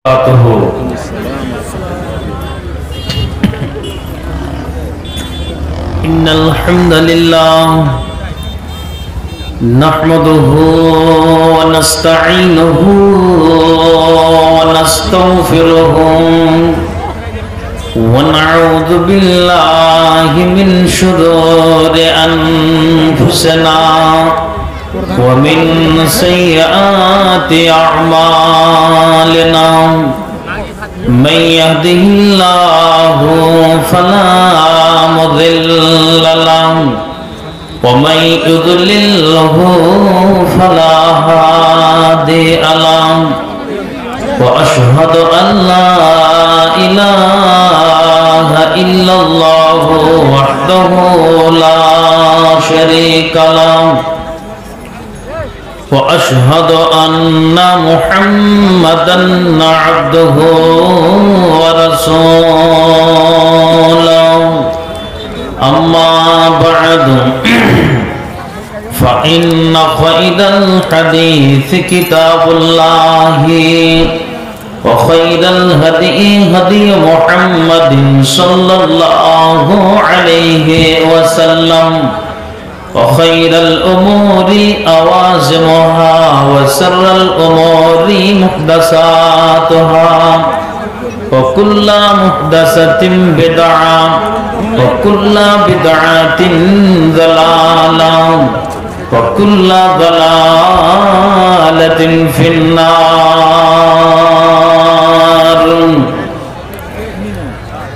إن الحمد لله نحمده ونستعينه ونستغفره ونعوذ بالله من شرور أنفسنا ومن سيئات أعمالنا من يهده الله فلا مضل له ومن يضلله فلا هادي له وأشهد أن لا إله إلا الله وحده لا شريك له وأشهد أن محمدا عبده ورسوله أما بعد فإن خير الحديث كتاب الله وخير الهدي هدي محمد صلى الله عليه وسلم وخير الأمور أوازمها وسر الأمور محدثاتها وكل محدثة بدعة وكل بدعة ضلالة وكل ضلالة في النار.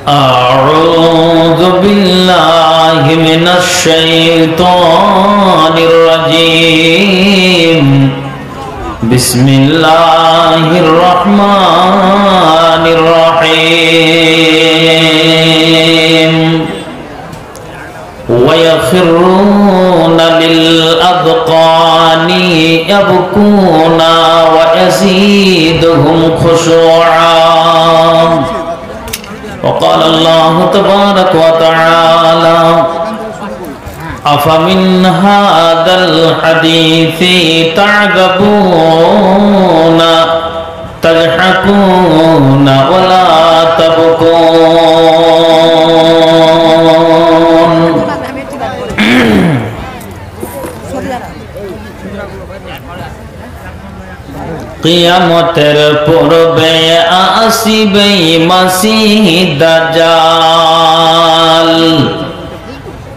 أعوذ بالله من الشيطان الرجيم. بسم الله الرحمن الرحيم. ويخرون للأذقان يبكون ويزيدهم خشوعا. وقال الله تبارك وتعالى أفمن هذا الحديث تعجبون تضحكون ولا تبكون. কিয়ামতের পূর্বে আসিবে মাসিহ দাজ্জাল।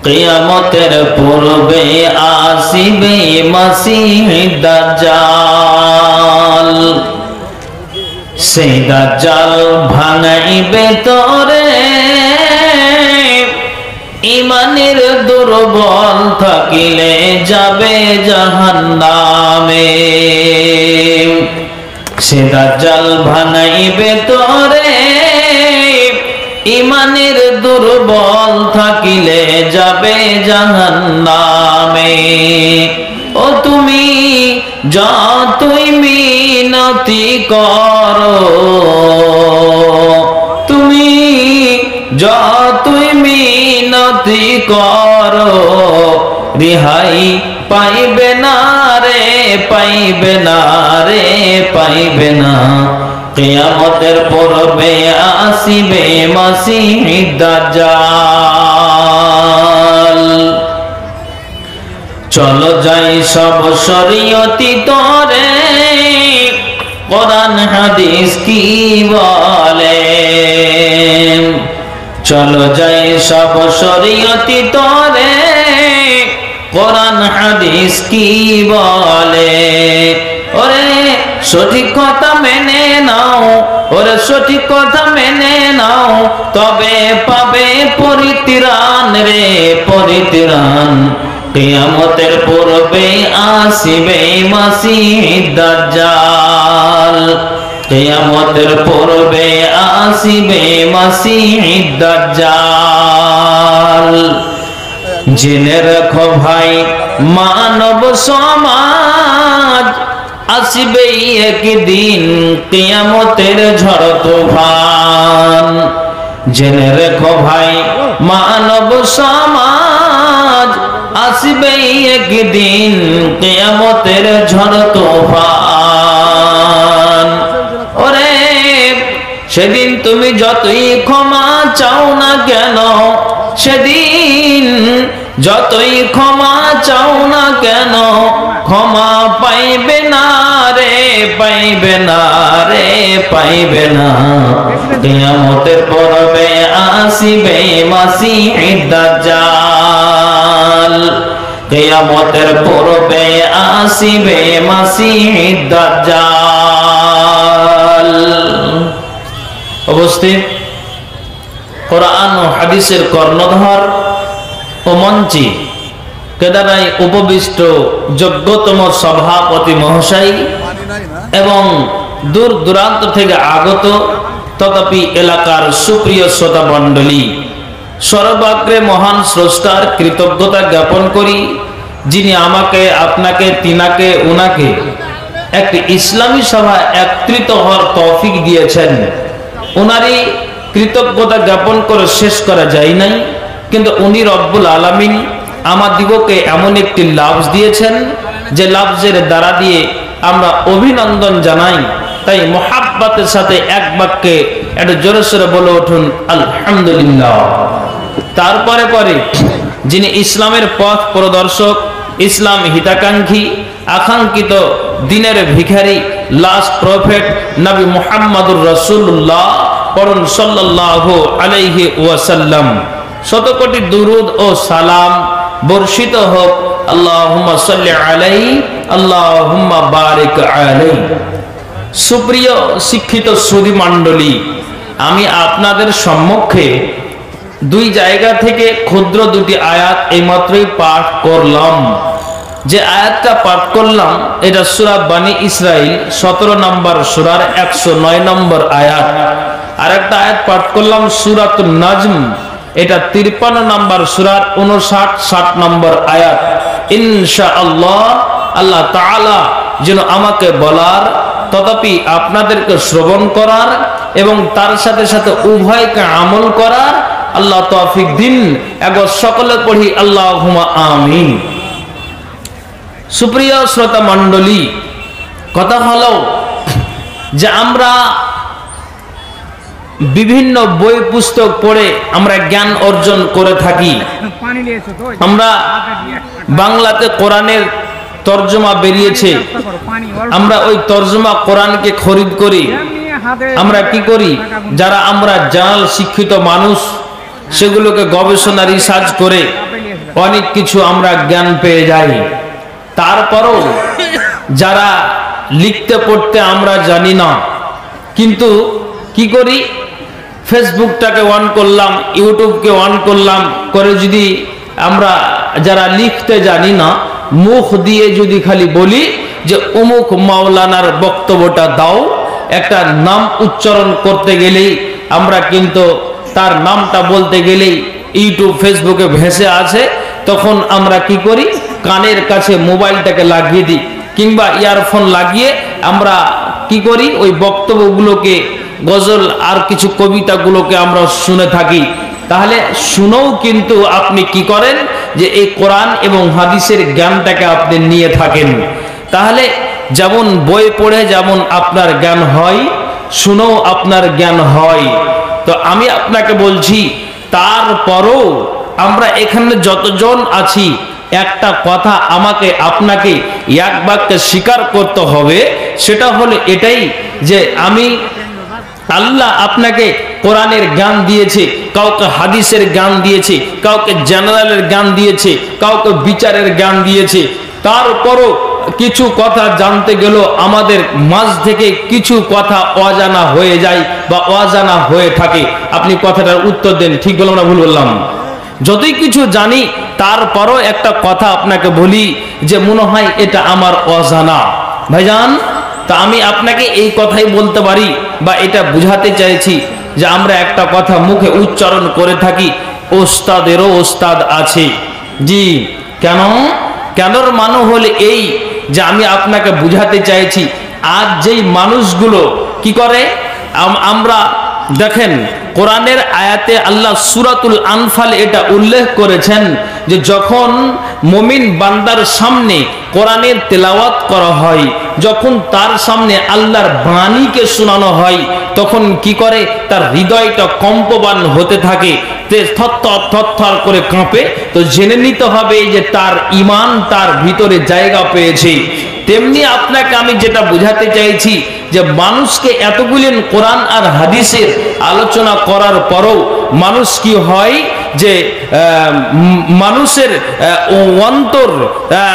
কিয়ামতের পূর্বে আসিবে মাসিহ দাজ্জাল। সেই দাজ্জাল ভাঙাইবে তোরে ইমানের দুর্বল থাকিলে যাবে জাহান্নামে। সে দাজ্জাল ভাঙাইবে তোরে ইমানের দুর্বল থাকিলে যাবে জাহান্নামে। ও তুমি যতই মিনতি করো, তুমি যতই মিনতি করো রিহাই পাইবে না রে, পাইবে না রে, পাইবে না। কিয়ামতের পূর্বে আসিবে মাসিহ দাজ্জাল। চলো যাই সব শরীয়তি তরে, কোরআন হাদিস কি বলে। চলো যাই সব শরীয়তি তরে, কোরআন হাদিস কি বলে। ওরে সঠিক কথা মেনে নাও, ওরে সঠিক কথা মেনে নাও, তবে পাবে পরিত্রাণ রে, পরিত্রাণ। কিয়ামতের পূর্বে আসিবে মাসিহ দাজ্জাল। কিয়ামতের পূর্বে আসিবে মাসিহ দাজ্জাল। জেনে রাখো ভাই মানব সমাজ, আসিবে একদিন কিয়ামতের ঝড় তুফান। জেনে রেখো ভাই মানব সমাজ, আসবে একদিন কিয়ামতের ঝড় তুফান। ওরে সেদিন তুমি যতই ক্ষমা চাও না কেন, সেদিন যতই ক্ষমা চাও না কেন, ক্ষমা পাইবে না রে, পাইবে না রে, পাইবে না। কিয়ামতের পরবে আসিবে মাসিহ দাজ্জাল, কিয়ামতের পরবে আসিবে মাসিহ দাজ্জাল। অবস্থিত কোরআন ও হাদিসের কর্ণধার ও মঞ্চে কেদারায় উপবিষ্ট যোগ্যতম সভাপতি মহাশয় এবং দূর দূরান্ত থেকে আগত তথাপি এলাকার সুপ্রিয় শ্রোতা মণ্ডলী, সর্বাগ্রে মহান স্রষ্টার কৃতজ্ঞতা জ্ঞাপন করি, যিনি আমাকে, আপনাকে, তিনাকে, উনাকে একটি ইসলামী সভায় একত্রিত হওয়ার তৌফিক দিয়েছেন। উনারই কৃতজ্ঞতা জ্ঞাপন করে শেষ করা যায় নাই, কিন্তু উনি রব্বুল আলামিন আমাদিগকে এমন একটি লাফজ দিয়েছেন যে লাফজের দ্বারা দিয়ে আমরা অভিনন্দন জানাই। তাই মোহাব্বতের সাথে এক বাক্যে একটু জোরে সোরে বলে উঠুন আলহামদুলিল্লাহ। তারপরে পরে যিনি ইসলামের পথ প্রদর্শক, ইসলাম হিতাকাঙ্ক্ষী, আকাঙ্ক্ষিত দিনের ভিখারি, লাস্ট প্রফেট নবী মুহাম্মদুর রাসূলুল্লাহ পড়ুন সাল্লাল্লাহু আলাইহি ওয়াসাল্লাম। শত কোটি দুরুদ ও সালাম বর্ষিত হোক। আল্লাহুম্মা সাল্লি আলাইহি, আল্লাহুম্মা বারিক আলাইহি। সুপ্রিয় শিক্ষিত সুধী মণ্ডলী, আমি আপনাদের সম্মুখে দুই জায়গা থেকে ক্ষুদ্র দুটি আয়াত এইমাত্রই পাঠ করলাম। যে আয়াতটা পাঠ করলাম এটা সূরা বানী ইসরাইল 17 নম্বর সূরার 109 নম্বর আয়াত। আর একটা আয়াত পাঠ করলাম সূরাতুন নাজম, এটা 53 নম্বর সূরার 59-60 নম্বর আয়াত। ইনশাআল্লাহ আল্লাহ তাআলা যেন আমাকে বলার তথাপি আপনাদেরকে শ্রবণ করার এবং তার সাথে সাথে উভয়কে আমল করার আল্লাহ তৌফিক দিন। একবার সকলে পড়ি আল্লাহুম্মা আমিন। সুপ্রিয় শ্রোতা মণ্ডলী, কথা হলো যে আমরা বিভিন্ন বই পুস্তক পড়ে আমরা জ্ঞান অর্জন করে থাকি। আমরা বাংলাতে কোরআনের তর্জমা বেরিয়েছে, আমরা ওই তর্জমা কোরআনকে খরিদ করি। আমরা কি করি, যারা আমরা জানাল শিক্ষিত মানুষ, সেগুলোকে গবেষণা রিসার্চ করে অনেক কিছু আমরা জ্ঞান পেয়ে যাই। তারপরও যারা লিখতে পড়তে আমরা জানি না, কিন্তু কি করি, ফেসবুকটাকে অন করলাম, ইউটিউবকে অন করলাম করে যদি আমরা যারা লিখতে জানি না মুখ দিয়ে যদি খালি বলি যে অমুক মাওলানার বক্তব্যটা দাও, একটা নাম উচ্চারণ করতে গেলেই আমরা কিন্তু তার নামটা বলতে গেলেই ইউটিউব ফেসবুকে ভেসে আছে, তখন আমরা কি করি, কানের কাছে মোবাইলটাকে লাগিয়ে দিই কিংবা ইয়ারফোন লাগিয়ে আমরা কি করি, ওই বক্তব্যগুলোকে, গজল আর কিছু কবিতাগুলোকে আমরা শুনে থাকি। তাহলে শুনেও কিন্তু আপনি কি করেন, যে এই কোরআন এবং হাদিসের জ্ঞানটাকে আপনি নিয়ে থাকেন। তাহলে যেমন বই পড়ে যেমন আপনার জ্ঞান হয়, শুনেও আপনার জ্ঞান হয়। তো আমি আপনাকে বলছি, তারপরও আমরা এখানে যতজন আছি, একটা কথা আমাকে আপনাকে এক বাক্যে স্বীকার করতে হবে, সেটা হলো এটাই যে আমি আল্লাহ আপনাকে কোরআনের জ্ঞান দিয়েছে, কাউকে হাদিসের জ্ঞান দিয়েছে, কাউকে জেনারেলের জ্ঞান দিয়েছে, কাউকে বিচারের জ্ঞান দিয়েছে। তারপরও কিছু কথা জানতে গেল আমাদের মাঝ থেকে কিছু কথা অজানা হয়ে যায় বা অজানা হয়ে থাকে। আপনি কথাটার উত্তর দেন, ঠিক বললাম না ভুল বললাম? যতই কিছু জানি তারপরও একটা কথা আপনাকে বলি যে মনে হয় এটা আমার অজানা। ভাইজান, তা আমি আপনাকে এই কথাই বলতে পারি বা এটা বুঝাতে চাইছি যে আমরা একটা কথা মুখে উচ্চারণ করে থাকি, ওস্তাদেরও ওস্তাদ আছে। জি, কেন? কেনর মানে হলে এই যে আমি আপনাকে বুঝাতে চাইছি, আজ যেই মানুষগুলো কি করে, আমরা দেখেন কোরআনের আয়াতে আল্লাহ সূরাতুল আনফাল এটা উল্লেখ করেছেন যে যখন মুমিন বান্দার সামনে কোরআনের তেলাওয়াত করা হয়, যখন তার সামনে আল্লাহর বাণীকে শোনানো হয়, তখন কি করে তার হৃদয়টা কম্পমান হতে থাকে, থরথর করে কাঁপে। তো জেনে নিতে হবে যে তার ঈমান তার ভিতরে জায়গা পেয়েছে। তেমনি আপনাকে আমি যেটা বোঝাতে চাইছি যে মানুষকে এতগুলেন কোরআন আর হাদিসের আলোচনা করার পরও মানুষ কি হয় যে মানুষের অন্তর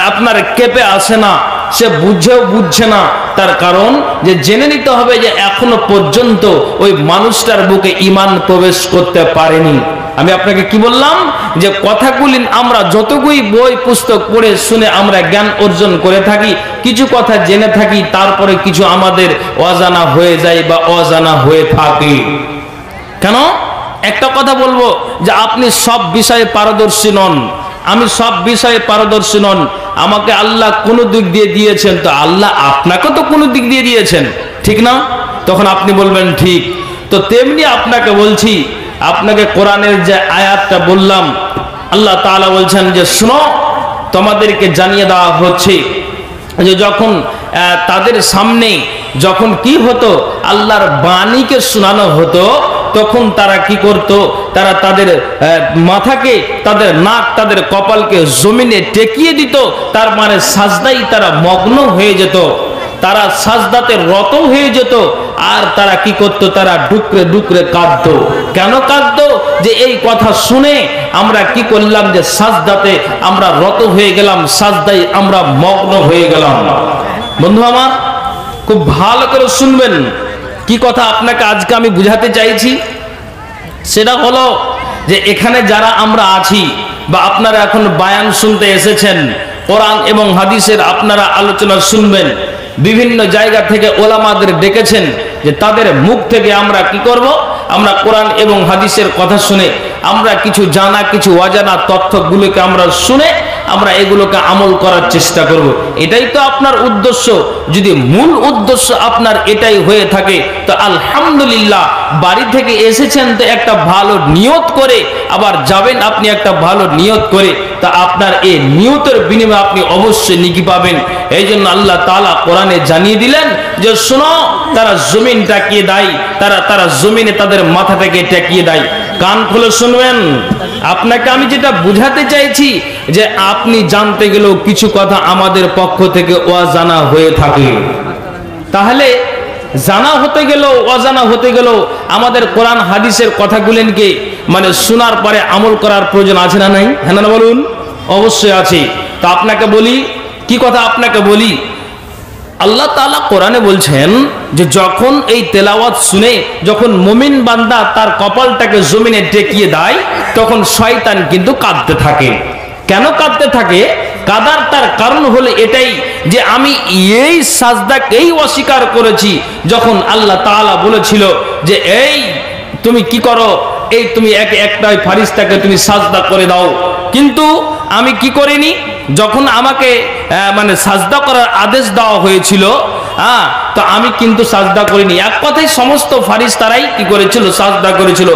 আপনার কেঁপে আসে না, সে বুঝছে না। তার কারণ যে জেনে নিতে হবে যে এখনো পর্যন্ত ওই মানুষটার বুকে ঈমান প্রবেশ করতে পারেনি। আমি আপনাকে কি বললাম যে কথাগুলি আমরা যতগুলি বই পুস্তক পড়ে শুনে আমরা জ্ঞান অর্জন করে থাকি, কিছু কথা জেনে থাকি, তারপরে কিছু আমাদের অজানা হয়ে যায় বা অজানা হয়ে থাকে। কেন? একটা কথা বলবো যে আপনি সব বিষয়ে পারদর্শী নন, আমি সব বিষয়ে পারদর্শী নন, আমাকে আল্লাহ কোন দিক দিয়ে দিয়েছেন, তো আল্লাহ আপনাকে তো কোন দিক দিয়ে দিয়েছেন, ঠিক না? তখন আপনি বলবেন ঠিক। তো তেমনি আপনাকে বলছি, আপনাকে কোরআনের যে আয়াতটা বললাম, আল্লাহ তাআলা বলছেন যে শোনো, তোমাদেরকে জানিয়ে দেওয়া হচ্ছে যে যখন তাদের সামনে যখন কি হতো, আল্লাহর বাণীকে শোনানো হতো, তখন তারা কি করত, তারা তাদের মাথাকে, তাদের নাক, তাদের কপালকে জমিনে টেকিয়ে দিত। তার মানে সাজদাই তারা মগ্ন হয়ে যেত, তারা সাজদাতে রত হয়ে যেত। আর তারা কি করত, তারা ডুকরে ডুকরে কাঁদতো। কেন কাঁদতো? যে এই কথা শুনে আমরা কি করলাম, যে সাজদাতে আমরা রত হয়ে গেলাম, সাজদাই আমরা মগ্ন হয়ে গেলাম। বন্ধু আমার, খুব ভালো করে শুনবেন কি কথা আপনাকে আজকে আমি বুঝাতে চাইছি। সেটা হলো যে এখানে যারা আমরা আছি বা আপনারা এখন বায়ান শুনতে এসেছেন, কোরআন এবং হাদিসের আপনারা আলোচনা শুনবেন, বিভিন্ন জায়গা থেকে ওলামাদের ডেকেছেন যে তাদের মুখ থেকে আমরা কি করব, আমরা কোরআন এবং হাদিসের কথা শুনে আমরা কিছু জানা, কিছু অজানা তথ্যগুলোকে আমরা শুনে আমরা এগুলোকে আমল করার চেষ্টা করব। এটাই তো আপনার উদ্দেশ্য। যদি মূল উদ্দেশ্য আপনার এটাই হয়ে থাকে তো আলহামদুলিল্লাহ, বাড়ি থেকে এসেছেন তো একটা ভালো নিয়ত করে, আবার যাবেন আপনি একটা ভালো নিয়ত করে, তা আপনার এই নিয়তের বিনিময়ে আপনি অবশ্যই নেকি পাবেন। এই জন্য আল্লাহ তাআলা কোরআনে জানিয়ে দিলেন যে শোনো, তারা জমিন টাকিয়ে দেয়, তারা জমিনে তাদের মাথাটাকে টেকিয়ে দেয়। কান খুলে শুনবেন। আপনাকে আমি যেটা বুঝাতে চাইছি যে আপনি জানতে গেলেও কিছু কথা আমাদের পক্ষ থেকে অজানা হয়ে থাকে, তাহলে জানা হতে গেলেও অজানা হতে গেলেও আমাদের কোরআন হাদিসের কথাগুলোকে মানে শোনার পরে আমল করার প্রয়োজন আছে না নাই? হ্যাঁ না বলুন? অবশ্যই আছে। তো আপনাকে বলি, কি কথা আপনাকে বলি, আল্লাহ তাআলা কোরআনে বলছেন যে যখন এই তেলাওয়াত শুনে যখন মুমিন বান্দা তার কপালটাকে জমিনে টেকিয়ে দেয়, তখন শয়তান কিন্তু কাঁদতে থাকে। কেন কাঁদতে থাকে? কাদার তার কারণ হলো এটাই যে আমি এই সাজদাকেই অস্বীকার করেছি। যখন আল্লাহ তাআলা বলেছিল যে এই তুমি কি করো, এই তুমি একটা ফারিস্তাকে তুমি সাজদা করে দাও, কিন্তু আমি কি করিনি, যখন আমাকে মানে সাজদা করার আদেশ দেওয়া হয়েছিল, তো আমি কিন্তু সাজদা করিনি। এক কথায় সমস্ত ফারিস্তারাই কি করেছিল, সাজদা করেছিল।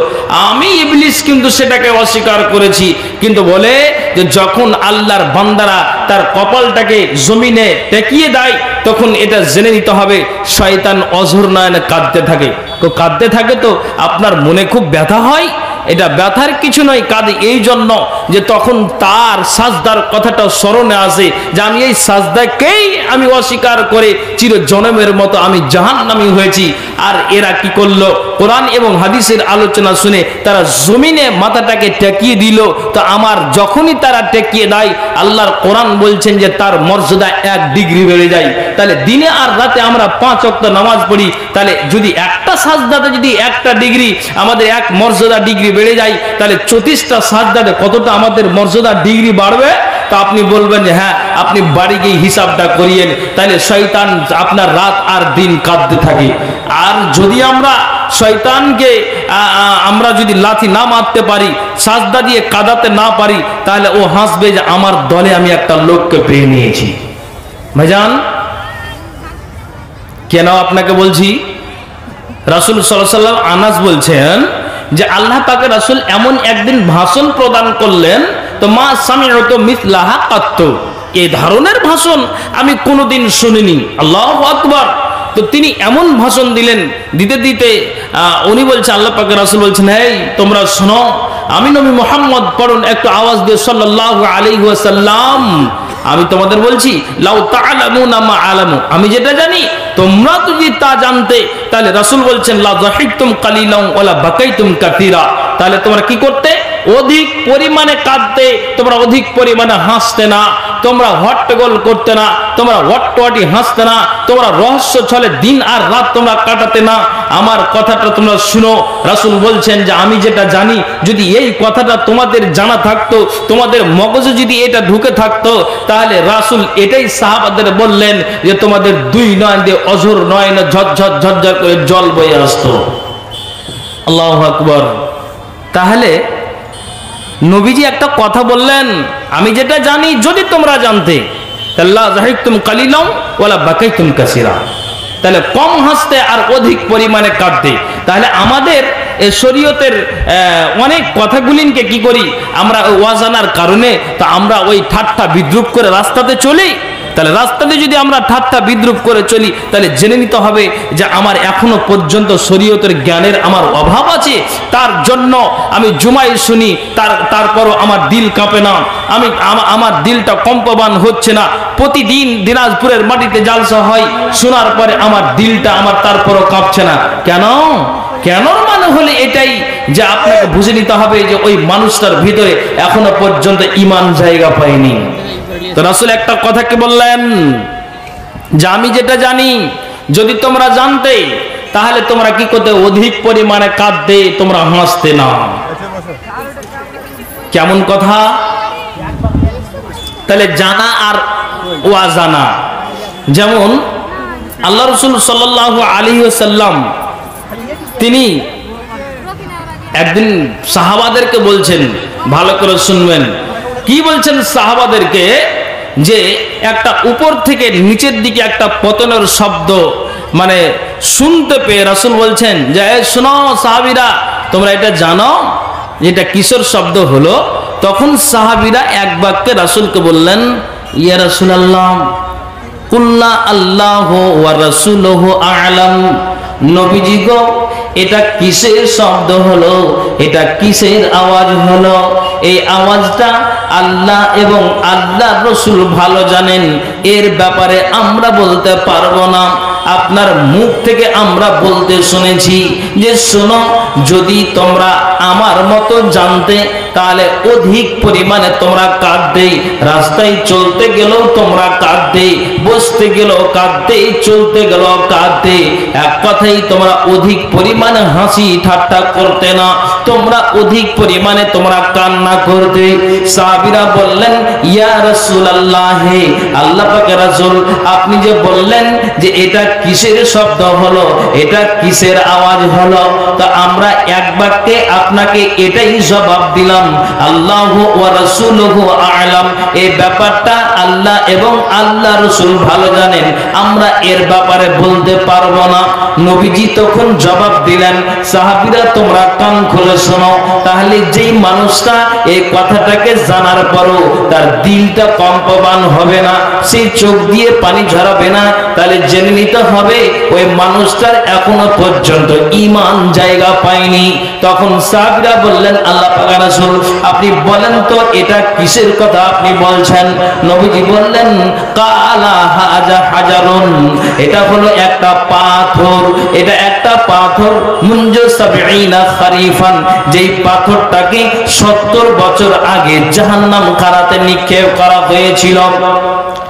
আমি ইবলিস কিন্তু সেটাকে অস্বীকার করেছি। কিন্তু বলে যে যখন আল্লাহর বান্দারা তার কপালটাকে জমিনে টেকিয়ে দেয়, তখন এটা জেনে নিতে হবে শয়তান অঝর নয়নে কাঁদতে থাকে। তো কাঁদতে থাকে তো আপনার মনে খুব ব্যথা হয়। এটা ব্যথার কিছু নয়, কাঁদে এই জন্য যে তখন তার সাজদার কথাটা স্মরণে আসে যে আমি এই সাজদাকেই আমি অস্বীকার করে চিরজনমের মতো আমি জাহান্নামী হয়েছি। আর এরা কি করলো, কোরআন এবং হাদিসের আলোচনা শুনে তারা জমিনে মাথাটাকে টেকিয়ে দিল। তো আমার যখনই তারা টেকিয়ে দেয়, আল্লাহর কোরআন বলছেন যে তার মর্যাদা 1 ডিগ্রি বেড়ে যায়। তাহলে দিনে আর রাতে আমরা 5 ওয়াক্ত নামাজ পড়ি, তাহলে যদি একটা সাজদাতে যদি 1টা ডিগ্রি আমাদের 1 মর্যাদা ডিগ্রি বেড়ে যায়, তাহলে 34টা সাজদাতে কতটা আমাদের মর্যাদা ডিগ্রি বাড়বে? তা আপনি বলবেন যে হ্যাঁ, আপনি বাড়ি গিয়ে হিসাবটা করিয়েন। তাহলে শয়তান আপনার রাত আর দিন কাঁদতে থাকে। আর যদি আমরা শয়তানকে আমরা যদি লাথি না মারতে পারি, সাজদা দিয়ে কাঁদাতে না পারি, তাহলে ও হাসবে যে আমার দলে আমি একটা লোককে পেয়ে নিয়েছি। ভাইজান, কেন আপনাকে বলছি, রাসূল সাল্লাল্লাহু আলাইহি ওয়াসাল্লাম আনাস বলছেন যে আল্লাহ পাকের রাসূল এমন একদিন ভাষণ প্রদান করলেন, তো মা সামিউতু মিসলাহা কাত্তু, এই ধরনের ভাষণ আমি কোনোদিন শুনিনি। আল্লাহু আকবার। তো তিনি এমন ভাষণ দিলেন, দিতে দিতে উনি বলছে, আল্লাহ পাকের রাসূল বলছেন, এই তোমরা শোনো, আমি নবী মুহাম্মদ, পড়ুন একটু আওয়াজ দিয়ে সাল্লাল্লাহু আলাইহি ওয়াসাল্লাম, আমি তোমাদের বলছি, লাউ তা'লামুনা মা আলামু, আমি যেটা জানি তোমরা যদি তা জানতে, তাহলে রাসূল বলছেন, লা যাহিকতুম কালিলান ওয়ালা বাকাইতুম কাসীরা, তাহলে তোমরা কি করতে? অধিক পরিমাণে কাঁদতে, তোমরা অধিক পরিমাণে হাসতে না, তোমরা হট্টগোল করতে না, তোমরা হট্টহাটি হাসতে না, তোমরা রহস্য ছলে দিন আর রাত তোমরা কাটাতে না। আমার কথাটা তোমরা শুনো। রাসূল বলছেন যে আমি যেটা জানি, যদি এই কথাটা তোমাদের জানা থাকতো, তোমাদের মগজে যদি এটা ঢুকে থাকতো, তাহলে রাসূল এটাই সাহাবাদের বললেন যে তোমাদের দুই নয়ন দিয়ে অঝোর নয়নে ঝরঝর ঝরঝর করে জল বয়ে আসতো। আল্লাহু আকবার। তাহলে নবীজি একটা কথা বললেন, আমি যেটা জানি যদি তোমরা জানতে, তাল্লা যাহিকতুম কালিলাম ওয়ালা বাকাইতুম কাসীরা, তাহলে কম হাসতে আর অধিক পরিমাণে কাঁদতে। তাহলে আমাদের এই শরীয়তের অনেক কথাগুলিকে কি করি আমরা, ওয়াজানার কারণে তো আমরা ওই ঠাট্টা বিদ্রুপ করে রাস্তাতে চলি। তাহলে রাস্তাতে যদি আমরা ঠাট্টা বিদ্রুপ করে চলি, তাহলে জেনে নিতে হবে যে আমার এখনো পর্যন্ত শরীয়তের জ্ঞানের আমার অভাব আছে। তার জন্য আমি জুমায় শুনি, তারপরও আমার দিল কাঁপে না, আমার দিলটা কম্পমান হচ্ছে না। প্রতিদিন দিনাজপুরের মাটিতে জালসা হয়, শোনার পরে আমার দিলটা আমার তারপরও কাঁপছে না। কেন? কেনর মানে হলে এটাই যে আপনাকে বুঝে নিতে হবে যে ওই মানুষটার ভিতরে এখনো পর্যন্ত ঈমান জায়গা পায়নি। তো রাসূল একটা কথা কি বললেন যে আমি যেটা জানি যদি তোমরা জানতে, তাহলে তোমরা কি করতে? অধিক পরিমাণে কাঁদতে, তোমরা হাসতে না। কেমন কথা? তাহলে জানা আর ওয়াজানা, যেমন আল্লাহ রাসূল সাল্লাল্লাহু আলাইহি ওয়াসাল্লাম তিনি একদিন সাহাবাদেরকে বলছেন, ভালো করে শুনবেন কি বলছেন সাহাবাদেরকে, যে একটা উপর থেকে নিচের দিকে একটা পতনের শব্দ মানে শুনতে পেয়ে রাসূল বলছেন যে শোনো সাহাবীরা, তোমরা এটা জানো এটা কিসের শব্দ হলো? তখন সাহাবীরা এক বাক্যে রাসূলকে বললেন, ইয়া রাসূলুল্লাহ কুল্লা আল্লাহু ওয়া রাসূলুহু আ'লাম, নবীজি গো এটা কিসের শব্দ হলো, এটা কিসের আওয়াজ হলো? এই আওয়াজটা আল্লাহ এবং আল্লাহর রাসূল ভালো জানেন, এর ব্যাপারে আমরা বলতে পারবো না। আপনার মুখ থেকে আমরা বলতে শুনেছি যে শোনো, যদি তোমরা আমার মতো জানতে, তাহলে অধিক পরিমাণে তোমরা কাঁদতে, রাস্তায় চলতে গেলেও তোমরা কাঁদতে, বসতে গেলেও কাঁদতে, চলতে গেলেও কাঁদতে। এক কথাই তোমরা অধিক পরিমাণে হাসি ঠাট্টা করতে না, তোমরা অধিক পরিমাণে তোমরা কান্না করতে। সাহাবীরা বললেন, ইয়া রাসূলুল্লাহ, আল্লাহ পাকের রাসূল আপনি যে বললেন যে এটা কিসের শব্দ হলো, এটা কিসের আওয়াজ হলো, তো আমরা এক বাক্যে আপনাকে এটাই জবাব দিলাম, আল্লাহু ওয়া রাসূলুহু আ'লাম। এই ব্যাপারটা আল্লাহ এবং আল্লাহ রাসূল ভালো জানেন, আমরা এর ব্যাপারে বলতে পারবো না। নবীজি তখন জবাব দিলেন, সাহাবীরা তোমরা কান খুলে শোনো, তাহলে যেই মানুষটা এই কথাটাকে জানার পরও তার দিলটা কম্পমান হবে না, সেই চোখ দিয়ে পানি ঝরাবে না, তাহলে জেনে নিতে হবে ওই মানুষটার এখনো পর্যন্ত ঈমান জায়গা পায়নি। তখন সাহাবীরা বললেন, আল্লাহ পাক রাসূল আপনি বলেন তো এটা কিসের কথা আপনি বলছেন? নবীজি বললেন, কালা হাজা হাজারুন, এটা হলো একটা পাথর, এটা একটা পাথর, মুনজু সাবঈনা খারিফান, যেই পাথরটাকে 70 বছর আগে জাহান্নাম খানাতে নিক্ষেপ করা হয়েছিল।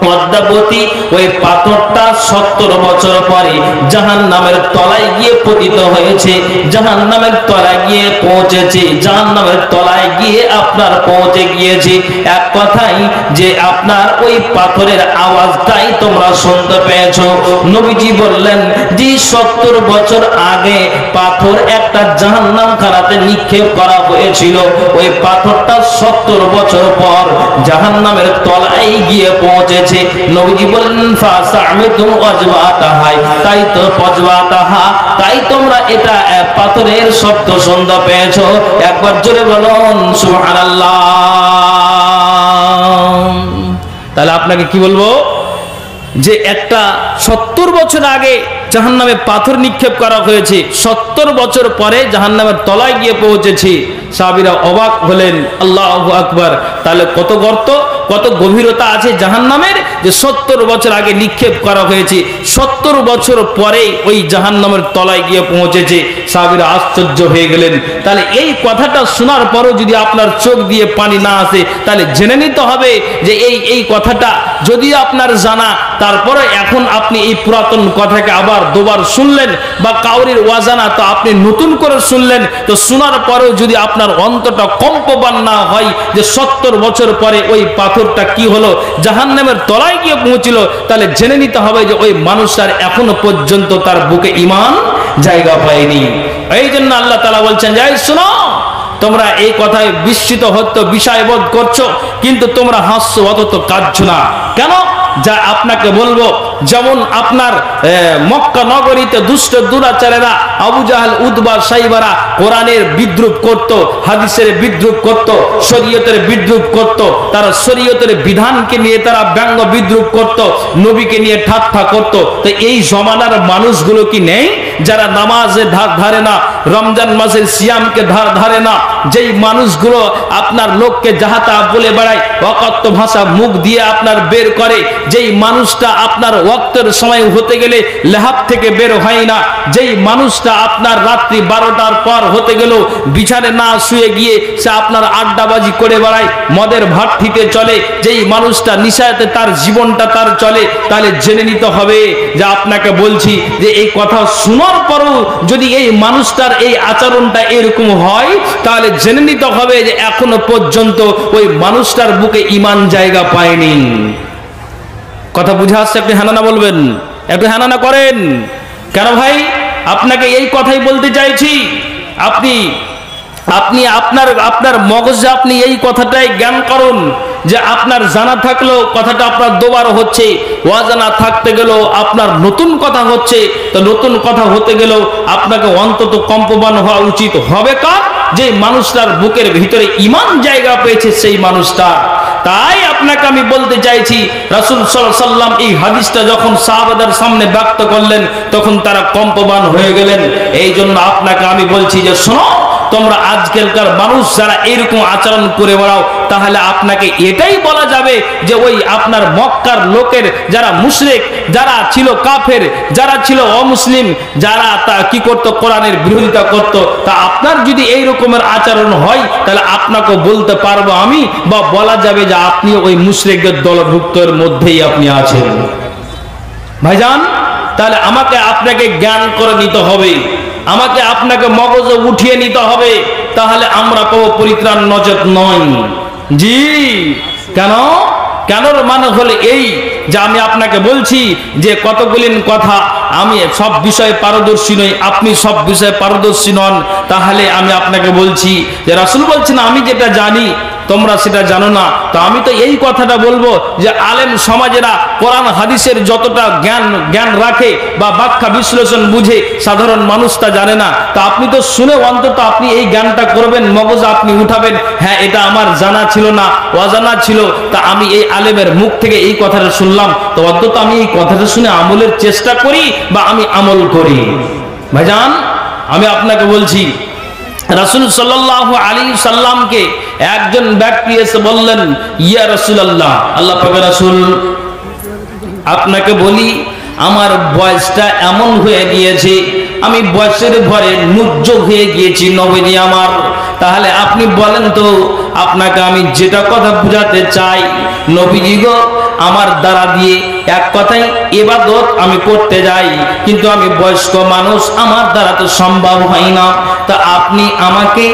পদ্মাবতী ওই পাথরটা 70 বছর পরে জাহান্নামের তলায় গিয়ে পতিত হয়েছে, জাহান্নামের তলায় গিয়ে পৌঁছেছে, জাহান্নামের তলায় গিয়ে আপনার পৌঁছে গিয়েছে। এক কথাই যে আপনার ওই পাথরের আওয়াজটাই তোমরা শুনতে পেয়েছো। নবীজি বললেন যে 70 বছর আগে পাথর একটা জাহান্নাম খানাতে নিক্ষেপ করা হয়েছিল, ওই পাথরটা 70 বছর পর জাহান্নামের তলায় গিয়ে পৌঁছেছে। নবীজি বললেন, ফাসামিতুম ওয়াজওয়াতাহা, তাই তো পজওয়াতাহা, তাই তোমরা এটা পাথরের শব্দ শুনতে পেয়েছো। একবার জোরে বলুন সুবহানাল্লাহ। তাহলে আপনাকে কি বলবো যে একটা 70 বছর আগে জাহান্নামে পাথর নিক্ষেপ করা হয়েছে, 70 বছর পরে জাহান্নামের তলায় গিয়ে পৌঁছেছে। সাহাবীরা অবাক হলেন, আল্লাহু আকবার। তাহলে কত গর্ত, কত গভীরতা আছে জাহান্নামের, যে 70 বছর আগে নিক্ষেপ করা হয়েছে, 70 বছর পরে ওই জাহান্নামের তলায় গিয়ে পৌঁছেছে। সাহাবীরা আশ্চর্য হয়ে গেলেন। তাহলে এই কথাটা শোনার পরও যদি আপনার চোখ দিয়ে পানি না আসে, তাহলে জেনে নিতে হবে যে এই কথাটা যদিও আপনার জানা, তারপরে এখন আপনি এই পুরাতন কথাকে আবার দুবার শুনলেন, বা কাউরির অজানা তো আপনি নতুন করে শুনলেন, তো শোনার পরেও যদি আপনার অন্তরটা কম্পমান না হয় যে 70 বছর পরে ওই পাথরটা কি হলো, জাহান্নামের তলায় গিয়ে পৌঁছিল, তাহলে জেনে নিতে হবে যে ওই মানুষটার এখনো পর্যন্ত তার বুকে ঈমান জায়গা পায়নি। এই জন্য আল্লাহ তাআলা বলছেন যে শোনো, তোমরা এই কথায় বিস্মিত হতো, বিষয়বোধ করছো, কিন্তু তোমরা হাসছো, অথচ কাঁদছো না কেন? যা আপনাকে বলবো, যেমন আপনার মক্কা নগরীতে দুষ্ট দুরাচারেরা আবু জাহেল, উতবা, সাইবারা কোরআনের বিদ্রুপ করত, হাদিসের বিদ্রুপ করত, শরীয়তের বিদ্রুপ করত, তারা শরীয়তের বিধানকে নিয়ে তারা ব্যঙ্গ বিদ্রুপ করত, নবীকে নিয়ে ঠাট্টা করত। তো এই জমানার মানুষগুলো কি নেই যারা নামাজে ধারে না, রমজান মাসের সিয়ামকে ধারে না, যেই মানুষগুলো আপনার লোককে যাহাতা বলে বেড়ায়, অকথ্য ভাষা মুখ দিয়ে আপনার বের করে, যেই মানুষটা আপনার ওয়াক্তের সময় হতে গেলে লেহাব থেকে বের হয় না, যেই মানুষটা আপনার রাত্রি 12টার পর হতে গেল বিছানে না শুয়ে গিয়ে সে আপনার আড্ডাবাজি করে বেড়ায়, মদের ভাট্টিতে চলে, যেই মানুষটা নিশাতে তার জীবনটা তার চলে, তাহলে জেনে নিতে হবে যে আপনাকে বলছি যে এই কথা শোনার পরও যদি এই মানুষটার এই আচরণটা এরকম হয়, তাহলে জেনে নিতে হবে যে এখনো পর্যন্ত ওই মানুষটার বুকে ঈমান জায়গা পায়নি। কথা বুঝে আসছে? আপনি হানানা বলবেন, একটু হানানা করেন। কেন ভাই? আপনাকে এই কথাই বলতে চাইছি। আপনি আপনার মগজে আপনি এই কথাটাই জ্ঞান করুন যে আপনার জানা থাকলেও কথাটা আপনার দুবার হচ্ছে, অজানা থাকতে গেলেও আপনার নতুন কথা হচ্ছে। তো নতুন কথা হতে গেলেও আপনাকে অন্তত কম্পমান হওয়া উচিত হবে কার? যে মানুষটার বুকের ভিতরে ঈমান জায়গা পেয়েছে সেই মানুষটা। তাই আপনাকে আমি বলতে চাইছি, রাসূল সাল্লাল্লাহু আলাইহি ওয়াসাল্লাম এই হাদিসটা যখন সাহাবাদের সামনে ব্যক্ত করলেন, তখন তারা কম্পমান হয়ে গেলেন। এই জন্য আপনাকে আমি বলছি যে শোনো, তোমরা আজকালকার মানুষ যারা এরকম আচরণ করে বেড়াও, তাহলে আপনাকে এটাই বলা যাবে যে ওই আপনার মক্কার লোকের যারা মুশরিক, যারা ছিল কাফের, যারা ছিল অমুসলিম, যারা তা কি করত, কোরআনের বিরোধিতা করত, তা আপনার যদি এই রকমের আচরণ হয়, তাহলে আপনাকে বলতে পারবো আমি, বা বলা যাবে যে আপনি ওই মুশরিকদের দলভুক্তের মধ্যেই আপনি আছেন। ভাইজান, তাহলে আমাকে আপনাকে জ্ঞান করে নিতে হবে, আমাকে আপনাকে মগজে উঠিয়ে নিতে হবে, তাহলে আমরা পাবো পরিত্রাণ, নজর নয়। জি, কেন? কেনর মানে হলে এই যে আমি আপনাকে বলছি যে কতগুলি কথা, আমি সব বিষয়ে পারদর্শী নই, আপনি সব বিষয়ে পারদর্শী নন, তাহলে আমি আপনাকে বলছি যে রাসূল বলছেন আমি যেটা জানি তোমরা সেটা জানো না। তো আমি তো এই কথাটা বলবো যে আলেম সমাজেরা কোরআন হাদিসের যতটা জ্ঞান রাখে বা ব্যাখ্যা বিশ্লেষণ বুঝে, সাধারণ মানুষ তা জানে না। তা আপনি তো শুনে অন্তত আপনি এই জ্ঞানটা করবেন, মগজ আপনি উঠাবেন, হ্যাঁ এটা আমার জানা ছিল না, অজানা ছিল, তা আমি এই আলেমের মুখ থেকে এই কথাটা শুনলাম, তো অন্তত আমি এই কথাটা শুনে আমলের চেষ্টা করি বা আমি আমল করি। ভাইজান, আমি আপনাকে বলছি, রাসূল সাল্লাল্লাহু আলাইহি সাল্লামকে একজন ব্যক্তি এসে বললেন, ইয়া রাসূলুল্লাহ, আল্লাহ পাকের রাসূল, আপনাকে বলি আমার বয়সটা এমন হয়ে গিয়েছে, আমি বয়সের ভরে নুজ্জ হয়ে গিয়েছি নবীজি আমার, তাহলে আপনি বলেন তো আপনাকে আমি যেটা কথা বুঝাতে চাই, নবীজি গো, আমার দ্বারা দিয়ে এক কথাই ইবাদত আমি করতে যাই, কিন্তু আমি বয়স্ক মানুষ, আমার দ্বারা তো সম্ভব হয় না, তা আপনি আমাকে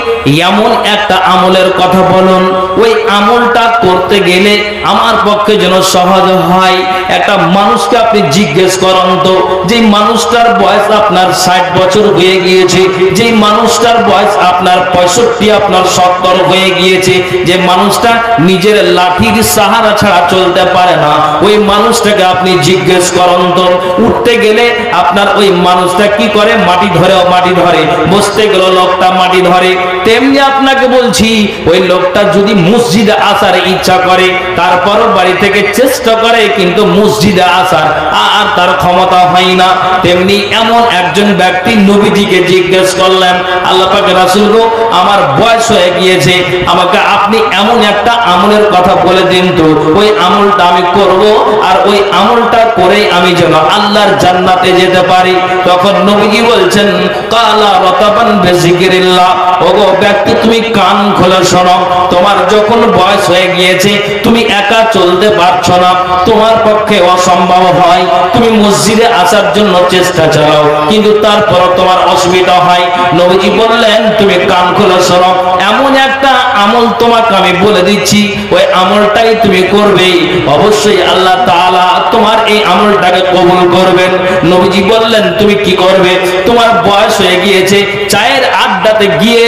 এমন একটা আমলের কথা বলুন, ওই আমলটা করতে গেলে আমার পক্ষে যেন সহজ হয়। একটা মানুষকে আপনি জিজ্ঞেস করুন তো, যে মানুষটার বয়স আপনার 60 বছর হয়ে গিয়েছে, যে মানুষটার বয়স আপনার 65, আপনার 70 হয়ে গিয়েছে, যে মানুষটা নিজের লাঠির সাহারা ছাড়া চলতে পারে না, ওই মানুষটাকে আপনি জিজ্ঞেস করুন তো, উঠতে গেলে আপনার ওই মানুষটা কি করে? মাটি ধরে, বসতে গেল লোকটা মাটি ধরে, তেমনি আপনাকে বলছি ওই লোকটা যদি মসজিদে আসার ইচ্ছা করে, তারপরও বাড়ি থেকে চেষ্টা করে, কিন্তু মসজিদে আসার আর তার ক্ষমতা হয় না, তেমনি এমন একজন ব্যক্তি নবীজিকে জিজ্ঞেস করলেন, আল্লাহ পাকের রাসূল গো, আমার বয়স হয়ে গিয়েছে, আমাকে আপনি এমন একটা আমলের কথা বলে দিন তো, ওই আমলটা আমি করব, আর ওই আমলটা করেই আমি যেন আল্লাহর জান্নাতে যেতে পারি। তখন নবীজি বলছেন, কালা রাতাবান বিজিকিরিল্লাহ, ওগো ব্যক্তি তুমি কান খুলে শোনো, তোমার যখন বয়স হয়ে গিয়েছে, তুমি একা চলতে পারছো না, তোমার পক্ষে অসম্ভব হয়, তুমি মসজিদে আসার জন্য চেষ্টা চালাও, কিন্তু তারপর তোমার অসুবিধা হয়। নবীজি বললেন, তুমি কান খুলে শোনো, এমন একটা আমল তোমাকে আমি বলে দিচ্ছি, ওই আমলটাই তুমি করবে, অবশ্যই আল্লাহ তাআলা তোমার এই আমলটাকে কবুল করবেন। নবীজি বললেন, তুমি কি করবে? তোমার বয়স হয়ে গিয়েছে, চায়ের আড্ডাতে গিয়ে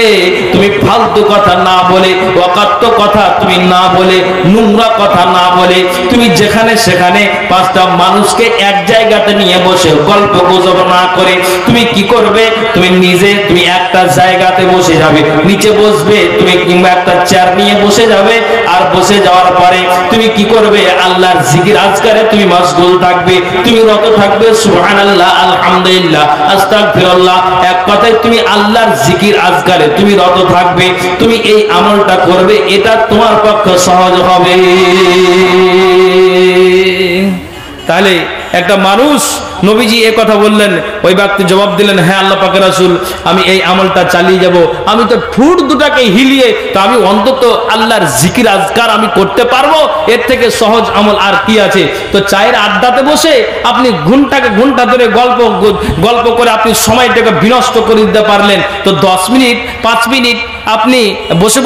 তুমি ফালতু কথা না বলে, অকাট্য কথা তুমি না বলে, নোংরা কথা না বলে, তুমি যেখানে সেখানে পাঁচটা মানুষকে এক জায়গাতে নিয়ে বসে গল্প গুজব না করে তুমি কি করবে? তুমি একটা জায়গাতে বসে যাবে, নিচে বসবে তুমি, কিংবা একটা চেয়ার নিয়ে বসে যাবে, আর বসে যাওয়ার পরে তুমি কি করবে? আল্লাহর জিকির আজকারে তুমি মশগুল থাকবে, তুমি রত থাকবে সুবহানাল্লাহ, আলহামদুলিল্লাহ, আস্তাগফিরুল্লাহ, এক কথায় তুমি আল্লাহর জিকির আজকারে তুমি রত থাকবে, তুমি এই আমলটা করবে, এটা তোমার পক্ষে সহজ হবে। তাহলে একটা মানুষ, নবীজি এই কথা বললেন, ওই ব্যক্তি জবাব দিলেন, হ্যাঁ আল্লাহ পাকের রাসূল, আমি এই আমলটা চালিয়ে যাব, আমি তো ঠুট দুটাকে হিলিয়ে তো আমি অন্তত আল্লাহর জিকির আজকার আমি করতে পারবো, এর থেকে সহজ আমল আর কি আছে? তো চায়ের আড্ডাতে বসে আপনি ঘন্টা ধরে গল্প করে আপনি সময়টাকে বিনষ্ট করে দিতে পারলেন, তো 10 মিনিট 5 মিনিট আপনি বসে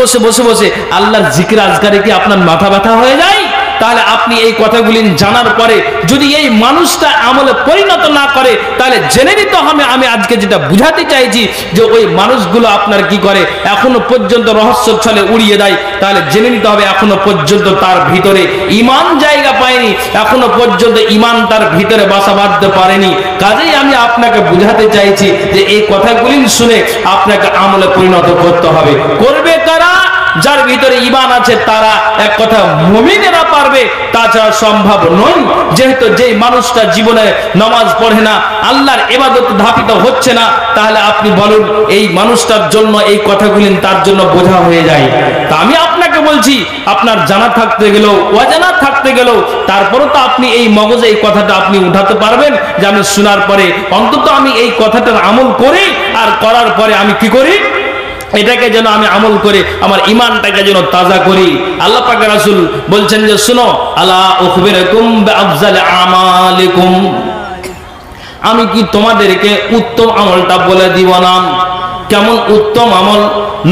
বসে আল্লাহর জিকির আজকারে কি আপনার মাথা ব্যথা হয়ে যায়? তাহলে আপনি এই কথাগুলি জানার পরে যদি এই মানুষটা আমলে পরিণত না করে, তাহলে জেনে নিতে হবে, আমি আজকে যেটা বুঝাতে চাইছি যে ওই মানুষগুলো আপনার কি করে, এখনো পর্যন্ত রহস্য ছলে উড়িয়ে দেয়, তাহলে জেনে নিতে হবে এখনো পর্যন্ত তার ভিতরে ঈমান জায়গা পায়নি, এখনো পর্যন্ত ঈমান তার ভিতরে বাসা বাঁধতে পারেনি। কাজেই আমি আপনাকে বুঝাতে চাইছি যে এই কথাগুলি শুনে আপনাকে আমলে পরিণত করতে হবে। করবে কারা? যার ভিতরে ঈমান আছে তারা, এক কথা মুমিনেরা পারবে, তাছাড়া সম্ভব নয়। যেহেতু যেই মানুষটা জীবনে নামাজ পড়ে না, আল্লাহর ইবাদত ধাপিত হচ্ছে না, তাহলে আপনি বলুন এই মানুষটার জন্য এই কথাগুলি তার জন্য বোঝা হয়ে যায়। তা আমি আপনাকে বলছি, আপনার জানা থাকতে গেলেও অজানা থাকতে গেলেও তারপরও তো আপনি এই মগজে এই কথাটা আপনি উঠাতে পারবেন যে আমি শোনার পরে অন্তত আমি এই কথাটার আমল করি, আর করার পরে আমি কি করি, এটাকে যেন আমি আমল করে আমার ঈমানটাকে যেন তাজা করি। আল্লাহ পাকের রাসূল বলছেন যে শুনো, আলা উখবিরকুম বিআফজালি আমালিকুম, আমি কি তোমাদেরকে উত্তম আমলটা বলে দিব না? কেমন উত্তম আমল?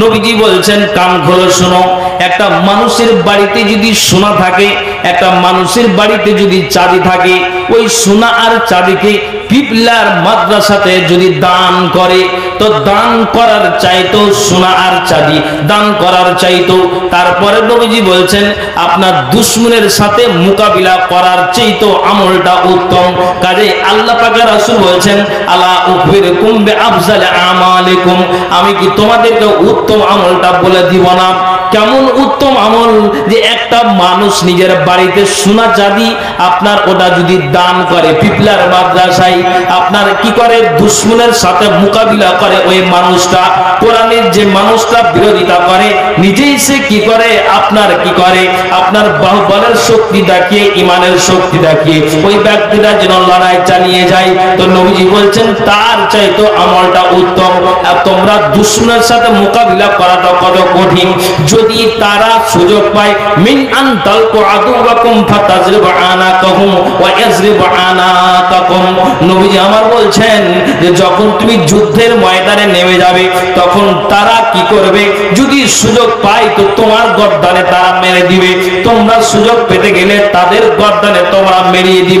নবীজি বলছেন, কান খুলে শোনো, একটা মানুষের বাড়িতে যদি সোনা থাকে, একটা মানুষের বাড়িতে যদি চাঁদি থাকে, ওই সোনা আর চাঁদিকে পিপলার মাদ্রাসাতে যদি দান করে, তো দান করার চাইতো সোনা আর চাঁদি দান করার চাইতো। তারপরে নবীজি বলছেন, আপনার দুশমনের সাথে মোকাবিলা করার চাইতো আমলটা উত্তম। কাজে আল্লাহ পাকের রাসূল বলছেন, আলা উখবিরকুম বিআফজালি আমালিকুম, আমি কি তোমাদেরকে উত্তম আমলটা বলে দিব না? কেমন উত্তম আমল? যে একটা মানুষ নিজের বাড়িতে সোনা চাঁদি আপনার ওটা যদি দান করে পিপলার মাদ্রাসায়, আপনার কি করে দুশমনের সাথে মোকাবিলা করে ওই মানুষটা, কোরআনের যে মানুষটা বিরোধিতা করে, নিজেই সে কি করে, আপনার কি করে, আপনার বাহুবলের শক্তি দেখিয়ে, ঈমানের শক্তি দেখিয়ে ওই ব্যক্তিটা যেন লড়াই চালিয়ে যায়। তো নবীজি বলছেন তার চাইতো আমলটা উত্তম। আর তোমরা দুশমনের সাথে মোকাবিলা করাটা কত কঠিন, যদি তারা সুযোগ পায়, মিন আন তালকু আদুওয়াকুম ফাতাজরিবু আনাকাহুম ওয়া ইয়াজরিবু আনাকাকুম, নবীজি আমার বলছেন যে যখন তুমি যুদ্ধের ময়দানে নেমে যাবে, তখন তারা কি করবে, যদি সুযোগ পায় তো তোমার গর্দানে তারা মেরে দিবে, তোমরা সুযোগ পেতে গেলে তাদের গর্দানে তোমরা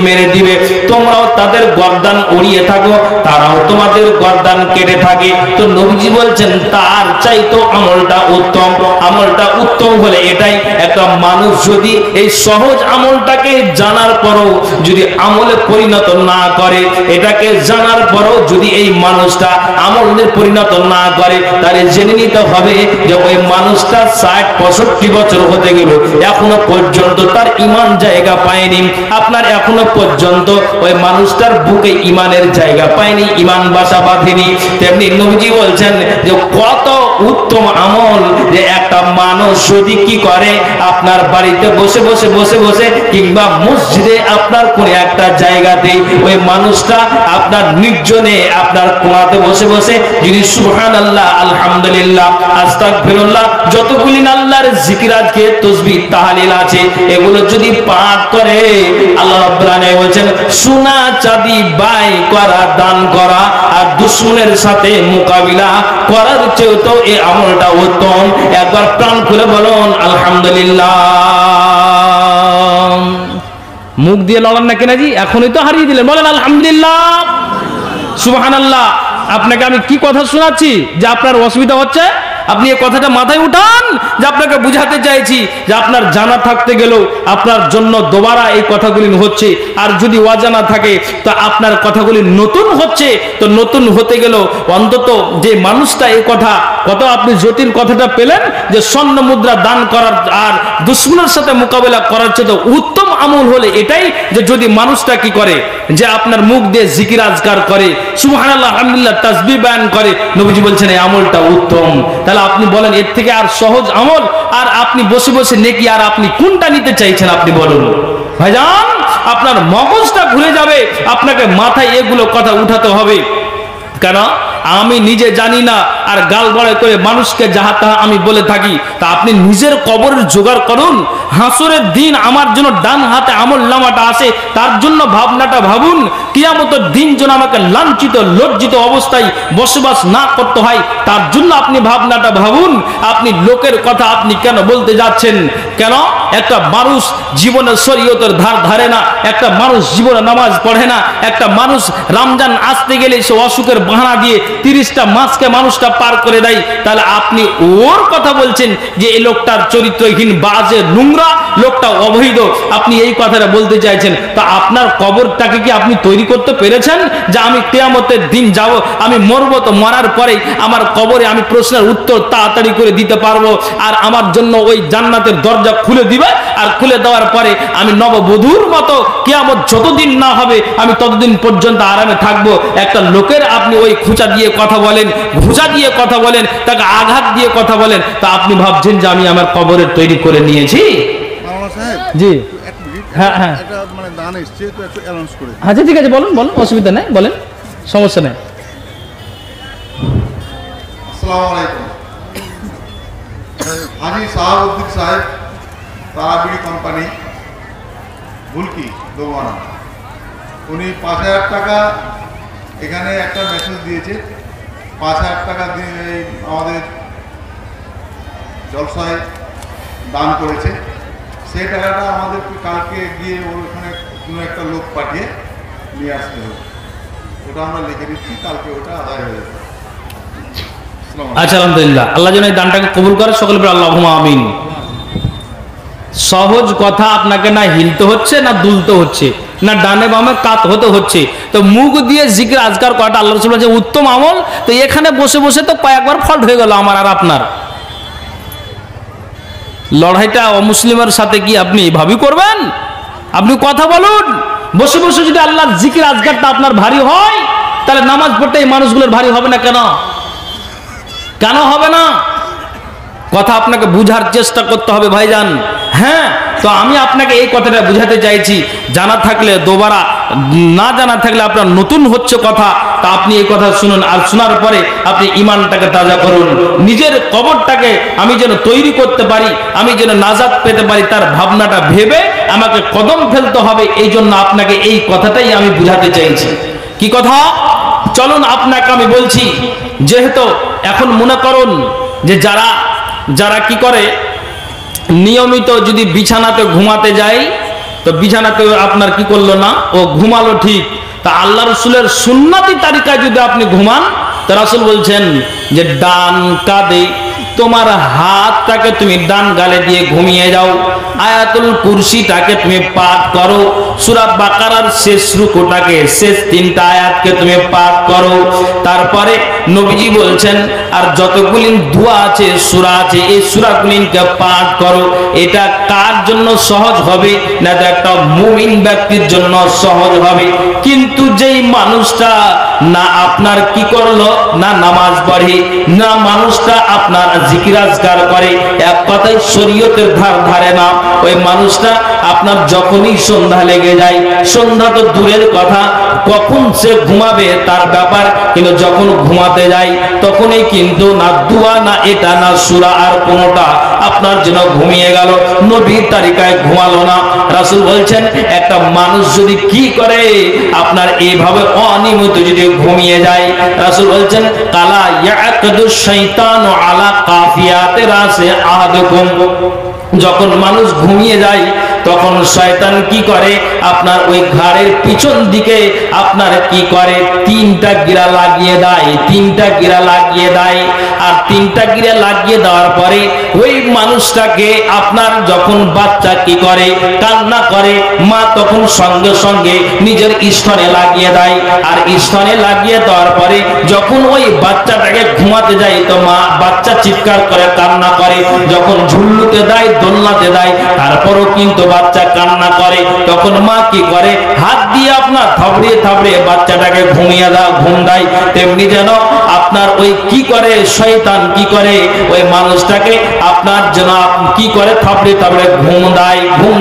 মেরে দিবে, তোমরাও তাদের গর্দান উড়িয়ে থাকো, তারাও তোমাদের গর্দান কেটে থাকে। তো নবীজি বলছেন তার চাইতো আমলটা উত্তম। আমলটা উত্তম হলে এটাই, একটা মানুষ যদি এই সহজ আমলটাকে জানার পরও যদি আমলে পরিণত না করে, এটাকে জানার পরও যদি এই মানুষটা আমলে পরিণত না করে, তাহলে যে জেনে নিতে হবে যে ওই মানুষটা 60-65 বছর হতে গেল, এখনো পর্যন্ত তার ইমান জায়গা পায়নি। আপনার এখনো পর্যন্ত ওই মানুষটার বুকে ইমানের জায়গা পায়নি, ইমান বাসা বাঁধেনি। তেমনি নবীজি বলছেন যে কত উত্তম আমল যে একটা মানুষ যদি কি করে, আপনার বাড়িতে বসে বসে বসে বসে কিংবা মসজিদে আপনার কোন একটা জায়গাতে ওই মানুষটা আপনার নির্জনে আপনার কোণাতে বসে বসে যিনি সুবহানাল্লাহ, আলহামদুলিল্লাহ, আস্তাগফিরুল্লাহ, যতগুলি আল্লাহর জিকির আজকে তাসবিহ তাহলিল আছে, এগুলো যদি পাঠ করে, আল্লাহ রাব্বুল আলামিন বলেন সোনা চাঁদি বাই করা, দান করা আর দুশমনের সাথে মোকাবিলা করার চেয়ে তো এই আমলটা উত্তম। একবার প্রাণ খুলে বলুন আলহামদুলিল্লাহ। মুখ দিয়ে লড়ান না কেনা জি, এখনই তো হারিয়ে দিলেন, বলেন আলহামদুলিল্লাহ, সুবহানাল্লাহ। আপনাকে আমি কি কথা শোনাচ্ছি যে আপনার অসুবিধা হচ্ছে? আপনি এই কথাটা মাথায় উঠান যে আপনাকে বুঝাতে চাইছি যে আপনার জানা থাকতে গেলেও আপনার জন্য দোবারা এই কথাগুলি হচ্ছে, আর যদি অজানা থাকে তো আপনার কথাগুলি নতুন হচ্ছে। তো নতুন হতে গেলেও অন্তত যে মানুষটা এই কথা, কত আপনি জটিল কথাটা পেলেন যে স্বর্ণ মুদ্রা দান করার আর দুশমনের সাথে মোকাবেলা করার চেয়ে উত্তম আমল হলে এটাই যে যদি মানুষটা কি করে, যে আপনার মুখ দিয়ে জিকির আজকার করে, সুবহানাল্লাহ, আলহামদুলিল্লাহ, তাসবিহ বয়ান করে। নবীজি বলছেন এই আমলটা উত্তম। তাহলে আপনি বলেন এর থেকে আর সহজ আমল আর আপনি বসে বসে নেকি আর আপনি কোনটা নিতে চাইছেন? আপনি বলুন ভাইজান, আপনার মগজটা ঘুরে যাবে, আপনাকে মাথায় এগুলো কথা উঠাতে হবে। কেন আমি নিজে জানি না আর গাল বড় করে মানুষকে যাহা তাহা আমি বলে থাকি, তা আপনি নিজের কবরের জোগাড় করুন। হাসরের দিন আমার জন্য ডান হাতে আমলনামাটা আসে, তার জন্য ভাবনাটা ভাবুন। কিয়ামতের দিন যেন আমাকে লাঞ্ছিত লজ্জিত অবস্থায় বসবাস না করতে হয়, তার জন্য আপনি ভাবনাটা ভাবুন। আপনি লোকের কথা আপনি কেন বলতে যাচ্ছেন? কেন একটা মানুষ জীবনে শরীয়তের ধার ধারে না, একটা মানুষ জীবনে নামাজ পড়ে না, একটা মানুষ রমজান আসতে গেলে সে অসুখের বাহানা দিয়ে 30টা মাসকে মানুষটা পার করে দেয়, তাহলে আপনি ওর কথা বলছেন যে এই লোকটার চরিত্রহীন, বাজে, নোংরা, লোকটা অবৈধ, আপনি এই কথাটা বলতে চাইছেন। তা আপনার কবরটাকে কি আপনি তৈরি করতে পেরেছেন যে আমি কিয়ামতের দিন যাব, আমি মরবো, তো মরার পরে আমার কবরে আমি প্রশ্নের উত্তর তাড়াতাড়ি করে দিতে পারবো, আর আমার জন্য ওই জান্নাতের দরজা খুলে দিবে, আর খুলে দেওয়ার পরে আমি নববধূর মতো কিয়ামত যতদিন না হবে আমি ততদিন পর্যন্ত আরামে থাকবো। একটা লোকের আপনি ওই খুঁচা দিয়ে কথা বলেন, ঘুষা দিয়ে কথা বলেন, তাকে আঘাত দিয়ে কথা বলেন, তা আপনি ভাবছেন যে আমি আমার কবরের তৈরি করে নিয়েছি? জি হ্যাঁ হ্যাঁ, আচ্ছা ঠিক আছে, বলুন বলুন, অসুবিধা নেই, বলেন, সমস্যা নেই। আসসালামু আলাইকুম। হাজী সাহাবউদ্দিন সাহেব, তারাবিড়ি কোম্পানি, ভুলকি দোবানা, উনি 5000 টাকা এখানে একটা মেসেজ দিয়েছে। 5000 টাকা দিয়ে আমাদের জলসায় দান করেছে। সেই টাকাটা আমাদেরকে কালকে গিয়ে ওখানে কোনো একটা লোক পাঠিয়ে নিয়ে আসতে হবে। ওটা আমরা লিখে দিচ্ছি, কালকে ওটা আদায় হয়ে যাবে। আচ্ছা, আলহামদুলিল্লাহ, আল্লাহ যেন এই দানটাকে কবুল করে, সকলে বলে আল্লাহুম্মা আমিন। সহজ কথা, আপনাকে না হিলতে হচ্ছে, না দুলতে হচ্ছে, না ডানে বামে কাত হতে হচ্ছে। তো মুখ দিয়ে জিকির আজকার করাটা আল্লাহ রাসূল বলেছেন উত্তম আমল। তো এখানে বসে বসে তো কয়েকবার ফল্ট হয়ে গেল আমার আর আপনার। লড়াইটা অমুসলিমের সাথে কি আপনি এভাবেই করবেন? আপনি কথা বলুন। বসে বসে যদি আল্লাহর জিকির আজকারটা আপনার ভারী হয়, তাহলে নামাজ পড়তে এই মানুষগুলোর ভারী হবে না কেন? কেন হবে না? কথা আপনাকে বুঝার চেষ্টা করতে হবে ভাইজান। হ্যাঁ, তো আমি আপনাকে এই কথাটা বুঝাতে চাইছি, জানা থাকলে দোবারা, না জানা থাকলে আপনার নতুন হচ্ছে কথা, তা আপনি এই কথা শুনুন, আর শোনার পরে আপনি ইমানটাকে তাজা করুন। নিজের কবরটাকে আমি যেন তৈরি করতে পারি, আমি যেন নাজাত পেতে পারি, তার ভাবনাটা ভেবে আমাকে কদম ফেলতে হবে। এই জন্য আপনাকে এই কথাটাই আমি বুঝাতে চাইছি। কি কথা? চলুন আপনাকে আমি বলছি। যেহেতু এখন মনে করুন যে যারা কি করে, নিয়মিত যদি বিছানাতে ঘুমাতে যায়, তো বিছানাতে আপনার কি করলো না, ও ঘুমালো ঠিক, তা আল্লাহ রসুলের সুন্নতি তারিকায় যদি আপনি ঘুমান, তো রাসূল বলছেন যে ডান কাঁধে তোমার হাতটাকে তুমি ডান গালে দিয়ে ঘুমিয়ে যাও, আয়াতুল কুরসিটাকে তুমি পাঠ করো, সূরা বাকারার শেষ রুকুটাকে, শেষ 3টা আয়াতকে তুমি পাঠ করো। তারপরে নবীজি বলছেন আর যতগুলি দোয়া আছে, সূরা আছে, এই সূরাগুলিকে পাঠ করো। এটা কার জন্য সহজ হবে? না তো একটা মুমিন ব্যক্তির জন্য সহজ হবে। কিন্তু যেই মানুষটা না আপনার কি করলো, না নামাজ পড়ে, না মানুষটা আপনার জিকির আজকার করে, এক কথায় শরীয়তের ধার ধারে না, ওই মানুষটা আপনার যখনই সন্ধ্যা লেগে যায়, সন্ধ্যা তো দূরের কথা, কখন সে ঘুমাবে তার ব্যাপার, কিন্তু যখন ঘুমাতে যায় তখনই কিন্তু না দোয়া, না এটা, না সূরা, আর কোনোটা আপনার জন্য ঘুমিয়ে গেল, নবীর তালিকায় ঘুমালো না। রাসূল বলছেন একটা মানুষ যদি কি করে আপনার এইভাবে অনিয়মিত যদি ঘুমিয়ে যায়, রাসূল বলছেন কালা ইয়াকদু শাইতানু আলা কাফিয়াতে রাসে আহাদুকুম, যখন মানুষ ঘুমিয়ে যায় তখন শয়তান কি করে আপনার ওই ঘাড়ের পিছন দিকে আপনার কি করে 3টা গিরা লাগিয়ে দেয়, 3টা গিরা লাগিয়ে দেয়। আর 3টা গিরা লাগিয়ে দেওয়ার পরে ওই মানুষটাকে আপনার যখন বাচ্চা কি করে কান্না করে, মা তখন সঙ্গে সঙ্গে নিজের স্তনে লাগিয়ে দেয়। আর স্তনে লাগিয়ে দেওয়ার পরে যখন ওই বাচ্চাটাকে ঘুমাতে যায় তো মা বাচ্চা চিৎকার করে কান্না করে, যখন ঝুল্লুতে দেয় দোলনাতে দেয় তারপরও কিন্তু বাচ্চা কান্না করে, তখন মা কি করে হাত দিয়ে আপনার থাবড়িয়ে থাবড়িয়ে বাচ্চাটাকে ঘুম দেয়। তেমনি যেন আপনার ওই কি করে শয়তান কি করে ওই মানুষটাকে আপনার যেন কি করে থাবড়িয়ে থাবড়িয়ে ঘুম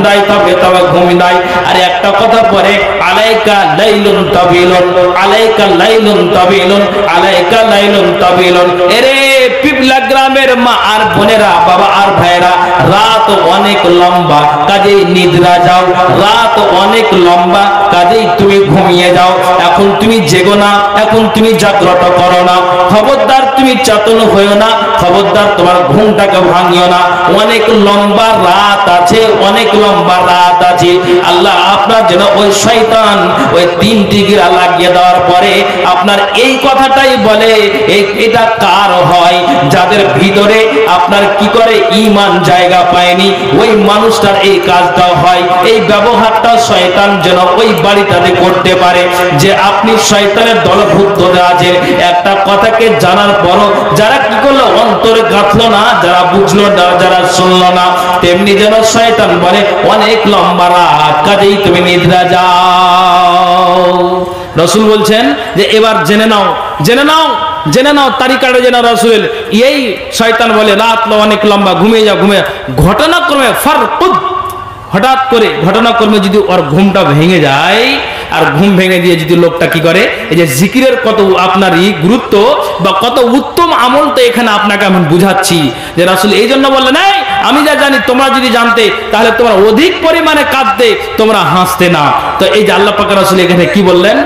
দেয়, থাবড়িয়ে থাবড়িয়ে ঘুম দেয়। আর একটা কথা পরে আলাইকা লাইলুন তাবিলুন, আলাইকা লাইলুন তাবিলুন, আলাইকা লাইলুন তাবিলুন। এরে পিপলা গ্রামের মা আর বোনেরা, বাবা আর ভাইরা, রাত অনেক লম্বা, কাজেই নিদ্রা যাও, রাত অনেক লম্বা, কাজেই তুমি ঘুমিয়ে যাও। এখন তুমি জেগো না, এখন তুমি জাগ্রত করো না, খবরদার তুমি চেতন হইও না, খবরদার তোমার ঘুমটাকে ভাঙিও না। অনেক লম্বা রাত আছে, অনেক লম্বা রাত আছে। আল্লাহ আপনার যেন ওই শয়তান ওই 3টি গিরা লাগিয়ে দেওয়ার পরে আপনার এই কথাটাই বলে, এটা কার হয়? যাদের ভিতরে আপনার কি করে ঈমান জায়গা পায়নি, ওই মানুষটার এই কাজটা হয়। এই ব্যবহারটা শয়তান যেন ওই বাড়িটাতে করতে পারে যে আপনি শয়তানের দলভুক্ত আছেন। একটা কথাকে জানার পরও যারা কি করলো অন্তরে গাঁথলো না, যারা বুঝলো না, যারা শুনলো না, তেমনি যেন শয়তান বলে অনেক লম্বা রাত, কাজেই তুমি নিদ্রা যাও। রাসূল বলছেন যে এবার জেনে নাও তারিকাটা জেনে রাসূল, এই শয়তান বলে রাত অনেক লম্বা, ঘুমিয়ে যাও, ঘটনাক্রমে ফারকুদ, হঠাৎ করে ঘটনাক্রমে যদি ওর ঘুমটা ভেঙে যায়, আর ঘুম ভেঙে দিয়ে যদি লোকটা কি করে, এই যে জিকিরের কত আপনারই গুরুত্ব বা কত উত্তম আমল, তো এখানে আপনাকে আমি বুঝাচ্ছি যে রাসূল এই জন্য বললেন এই আমি যা জানি তোমরা যদি জানতে তাহলে তোমরা অধিক পরিমাণে কাঁদতে, তোমরা হাসতে না। তো এই যে আল্লাহ পাক রাসূল এখানে কি বললেন,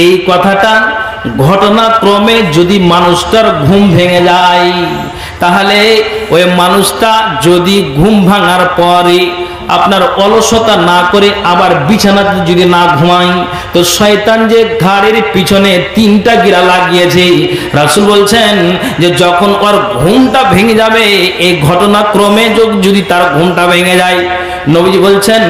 এই কথাটা ঘটনাক্রমে যদি মানুষটার ঘুম ভেঙে যায়, তাহলে ওই মানুষটা যদি ঘুম ভাঙার পরে আপনার অলসতা না করে আবার বিছানাতে যদি না ঘুমায়, তো শয়তান যে ঘাড়ের পিছনে 3টা গিরা লাগিয়েছে, রাসূল বলছেন যে যখন ওর ঘুমটা ভেঙে যাবে, এই ঘটনাক্রমে যদি তার ঘুমটা ভেঙে যায়, নবীজি বলছেন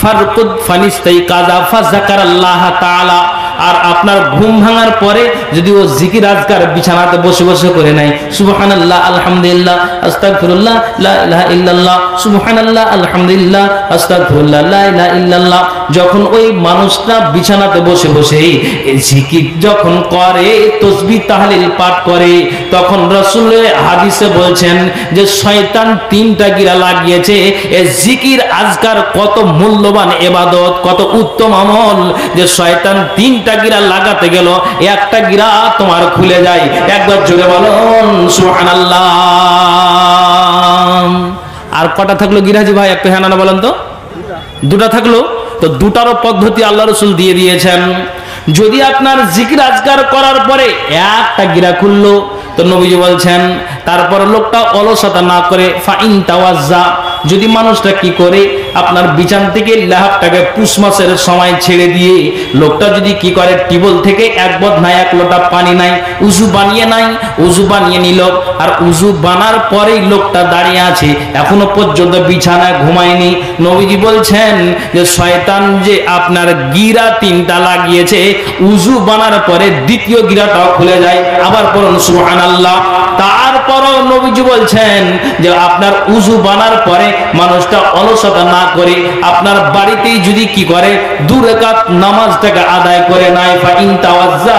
ফারকুদ ফানিস্তাই কাযা ফাযাকারাল্লাহ তাআলা, আর আপনার ঘুম ভাঙার পরে যদি ও জিকির আজকার বিছানাতে বসে বসে করে নাই, সুবহানাল্লাহ আলহামদুলিল্লাহ আস্তাগফিরুল্লাহ লা ইলাহা ইল্লাল্লাহ, সুবহানাল্লাহ আলহামদুলিল্লাহ আস্তাগফিরুল্লাহ লা ইলাহা ইল্লাল্লাহ, যখন ওই মানুষটা বিছানাতে বসে বসে এই জিকির যখন করে, তাসবিহ তাহলিল পাঠ করে, তখন রাসূল হাদিসে বলছেন যে শয়তান 3টা গিরা লাগিয়েছে। এই জিকির আজকার কত মূল্যবান ইবাদত, কত উত্তম আমল, যে শয়তান 3টা গিরা লাগাতে গেল, একটা গিরা তোমার খুলে যায়। একবার জোরে বলুন সুবহানাল্লাহ। আর কটা থাকলো গিরাজি ভাই, একটু হ্যাঁ না বলেন তো? 2টা থাকলো। তো 2টারও পদ্ধতি আল্লাহ রাসূল দিয়ে দিয়েছেন। যদি আপনার জিকির আজকার করার পরে একটা গিরা খুললো, তো নবীজি বলছেন তারপর লোকটা অলসতা না করে ফাইন তাওয়াজ্জা, যদি মানুষটা কি করে আপনার বিছান থেকে লাহাবটাকে পুষ মাসের সময় ছেড়ে দিয়ে লোকটা যদি কি করে টিবল থেকে এক বদ নাই এক লোটা পানি নাই উজু বানিয়ে নাই, উজু বানিয়ে নিল, আর উজু বানার পরেই লোকটা দাঁড়িয়ে আছে, এখনো পর্যন্ত বিছানায় ঘুমায়নি। নবীজি বলছেন যে শয়তান যে আপনার গিরা 3টা লাগিয়েছে, উজু বানার পরে দ্বিতীয় গিরাটাও খুলে যায়। আবার পড়ুন সুবহানাল্লাহ। তারপরও নবীজি বলছেন যে আপনার উজু বানার পরে মানুষটা অলসতা না করে আপনার বাড়িতেই যদি কি করে 2 রাকাত নামাজটাকে আদায় করে নাই, ফা ইন তাওয়াজ্জা,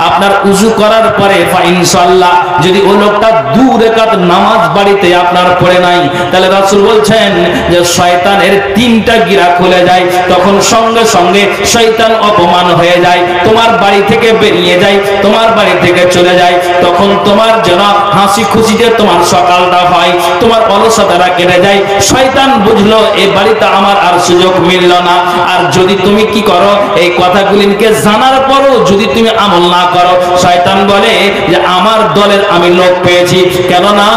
আপনার উজু করার পরে ফা ইনশাআল্লাহ যদি ওই লোকটা 2 রাকাত নামাজ বাড়িতে আপনার পড়ে নাই, তাহলে রাসূল বলছেন যে শয়তানের 3টা গিরা খুলে যায়। তখন সঙ্গে সঙ্গে শয়তান অপমান হয়ে যায়, তোমার বাড়ি থেকে বেরিয়ে যায়, তোমার বাড়ি থেকে চলে যায়। তখন তোমার যেন হাসি খুশিতে তোমার সকালটা হয়, তোমার অলসতাটা কেটে যায়। শয়তান বুঝলো এই বাড়িতে আমার আর সুযোগ মিলল না। আর যদি তুমি কি করো, এই কথাগুলিকে জানার পরও যদি তুমি আমল না করো, শয়তান বলে যে আমার দলের আমি লোক পেয়েছি। কেননা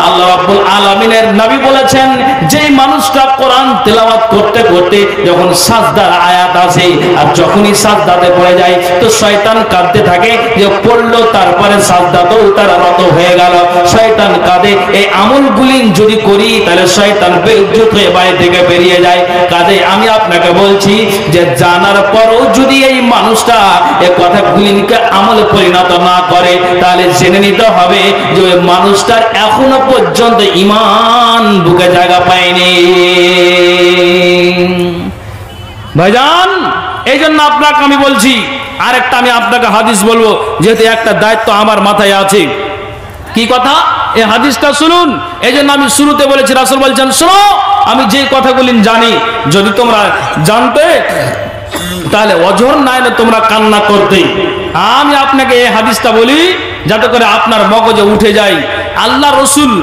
আল্লাহ রাব্বুল আলামিনের নবী বলেছেন যে মানুষটা কোরআন তেলাওয়াত করতে করতে যখন সাজদার আয়াত আসে আর যখনই সাজদাতে পড়ে যায় তো শয়তান কাঁদতে থাকে যে পড়লো তারপরে সাজদাতেও তারা রত হয়ে গেল। শয়তান কাঁদে। এই আমলগুলি যদি করি তাহলে শয়তান বেইজ্জত হয়ে বাড়ি থেকে বেরিয়ে যায়। কাজে আমি আপনাকে বলছি যে জানার পরও যদি এই মানুষটা এই কথাগুলিকে আমলে পরিণত না করে তাহলে জেনে নিতে হবে যে ওই মানুষটার এখনো পর্যন্ত ঈমান বুকে জায়গা পায়নি। ভাইজান, এই জন্য আপনাকে আমি বলছি, আরেকটা আমি আপনাকে হাদিস বলবো, যেহেতু একটা দায়িত্ব আমার মাথায় আছে। কি কথা? এই হাদিসটা শুনুন। এই জন্য আমি শুরুতে বলেছি, রাসূল বলছেন শোনো, আমি যে কথাগুলি জানি যদি তোমরা জানতে তাহলে অজর নাই না তোমরা কান্না করতে। আমি আপনাকে এই হাদিসটা বলি যাতে করে আপনার মগজে উঠে যায়। আল্লাহ রসুল,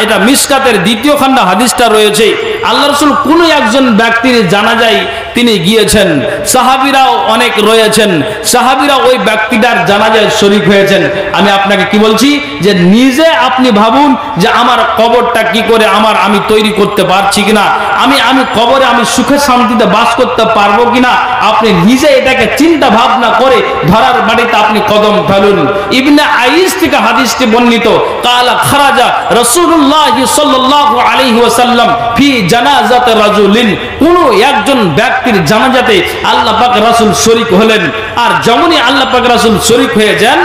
এটা মিশকাতের 2য় খণ্ড হাদিসটা রয়েছে। আল্লাহ রসুল কোন একজন ব্যক্তির জানাজায় তিনি গিয়েছেন, সাহাবীরাও অনেক রয়েছেন, সাহাবীরা ওই ব্যক্তিটার জানাজায় শরীক হয়েছেন। আমি আপনাকে কি বলছি যে নিজে আপনি ভাবুন যে আমার কবরটা কি করে আমি তৈরি করতে পারছি কিনা, আমি কবরে আমি সুখে শান্তিতে বাস করতে পারবো কিনা, আপনি নিজে এটাকে চিন্তা ভাবনা করে ধরার বাড়িতে আপনি কদম ফেলুন। ইবনে আইস থেকে হাদিসটি বর্ণিত, কালা খারাজা রাসূলুল্লাহ সাল্লাল্লাহু আলাইহি ওয়াসাল্লাম ফি জানাজাতি রাজুলিন, কোন একজন ব্যক্তির জানাজাতে আল্লাহ পাক রাসূল শরীক হলেন। আর যেমনই আল্লাহ পাক রাসূল শরীক হয়ে যান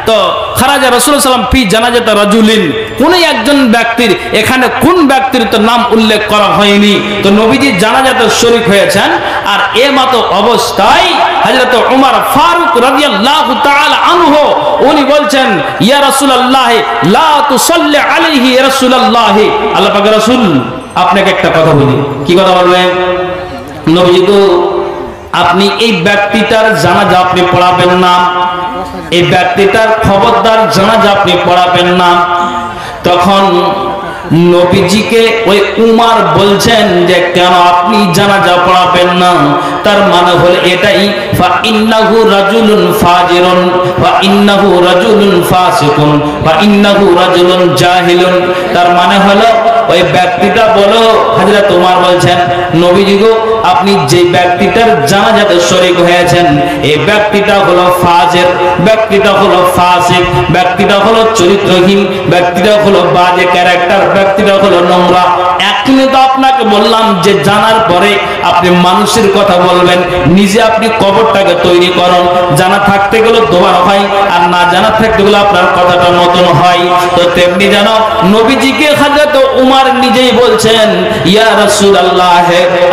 তো খারাজা রাসূলুল্লাহ সাল্লাল্লাহু আলাইহি ওয়াসাল্লাম ফি জানাজাতি রাজুলিন, কোন একজন ব্যক্তির, এখানে কোন ব্যক্তির তো নাম উল্লেখ করা হয়নি, তো নবীজি জানাজাতে শরীক হয়েছেন। আর এ মতো অবস্থায় হযরত উমর ফারুক রাদিয়াল্লাহু তাআলা আনহু উনি বলছেন, ইয়া রাসূলুল্লাহ লা তুসাল্লি আলাইহি ইয়া রাসূলুল্লাহ, আল্লাহ পাক রাসূল আপনাকে একটা কথা বলি। কি কথা বলবেন? নবীজি গো, আপনি এই ব্যক্তিটার জানাজা আপনি পড়াবেন না, এই ব্যক্তিটার খবরদার জানাজা আপনি পড়াবেন না। তখন নবীজিকে ওই উমর বলছেন যে কেন আপনি জানাজা পড়াবেন না? তার মানে হলো এটাই, ফা ইন্নাহু রাজুলুন ফাজিরুন ওয়া ইন্নাহু রাজুলুন ফাসিকুন ওয়া ইন্নাহু রাজুলুন জাহিলুন। তার মানে হলো ওই ব্যক্তিটা বলো, হযরত উমর বলছেন নবীজি গো, আপনি যে ব্যক্তিটার জানাজাতে শরীক হয়েছেন এই ব্যক্তিটা হলো ফাজির, ব্যক্তিটা হলো ফাসিক, ব্যক্তিটা হলো চরিত্রহীন, ব্যক্তিটা হলো বাজে ক্যারেক্টার, ব্যক্তিটা হলো নোংরা। এখনই তো আপনাকে বললাম যে জানার পরে আপনি মানুষের কথা বলবেন, নিজে আপনি কবরটাকে তৈরি করুন। জানা থাকতে গেলে দোয়া হয়, আর না জানা থাকতে গেলে আপনার কথাটা নতুন হয়। তো তেমনি জানো নবীজিকে হযরত উমর নিজেই বলছেন, ইয়া রাসূলুল্লাহ,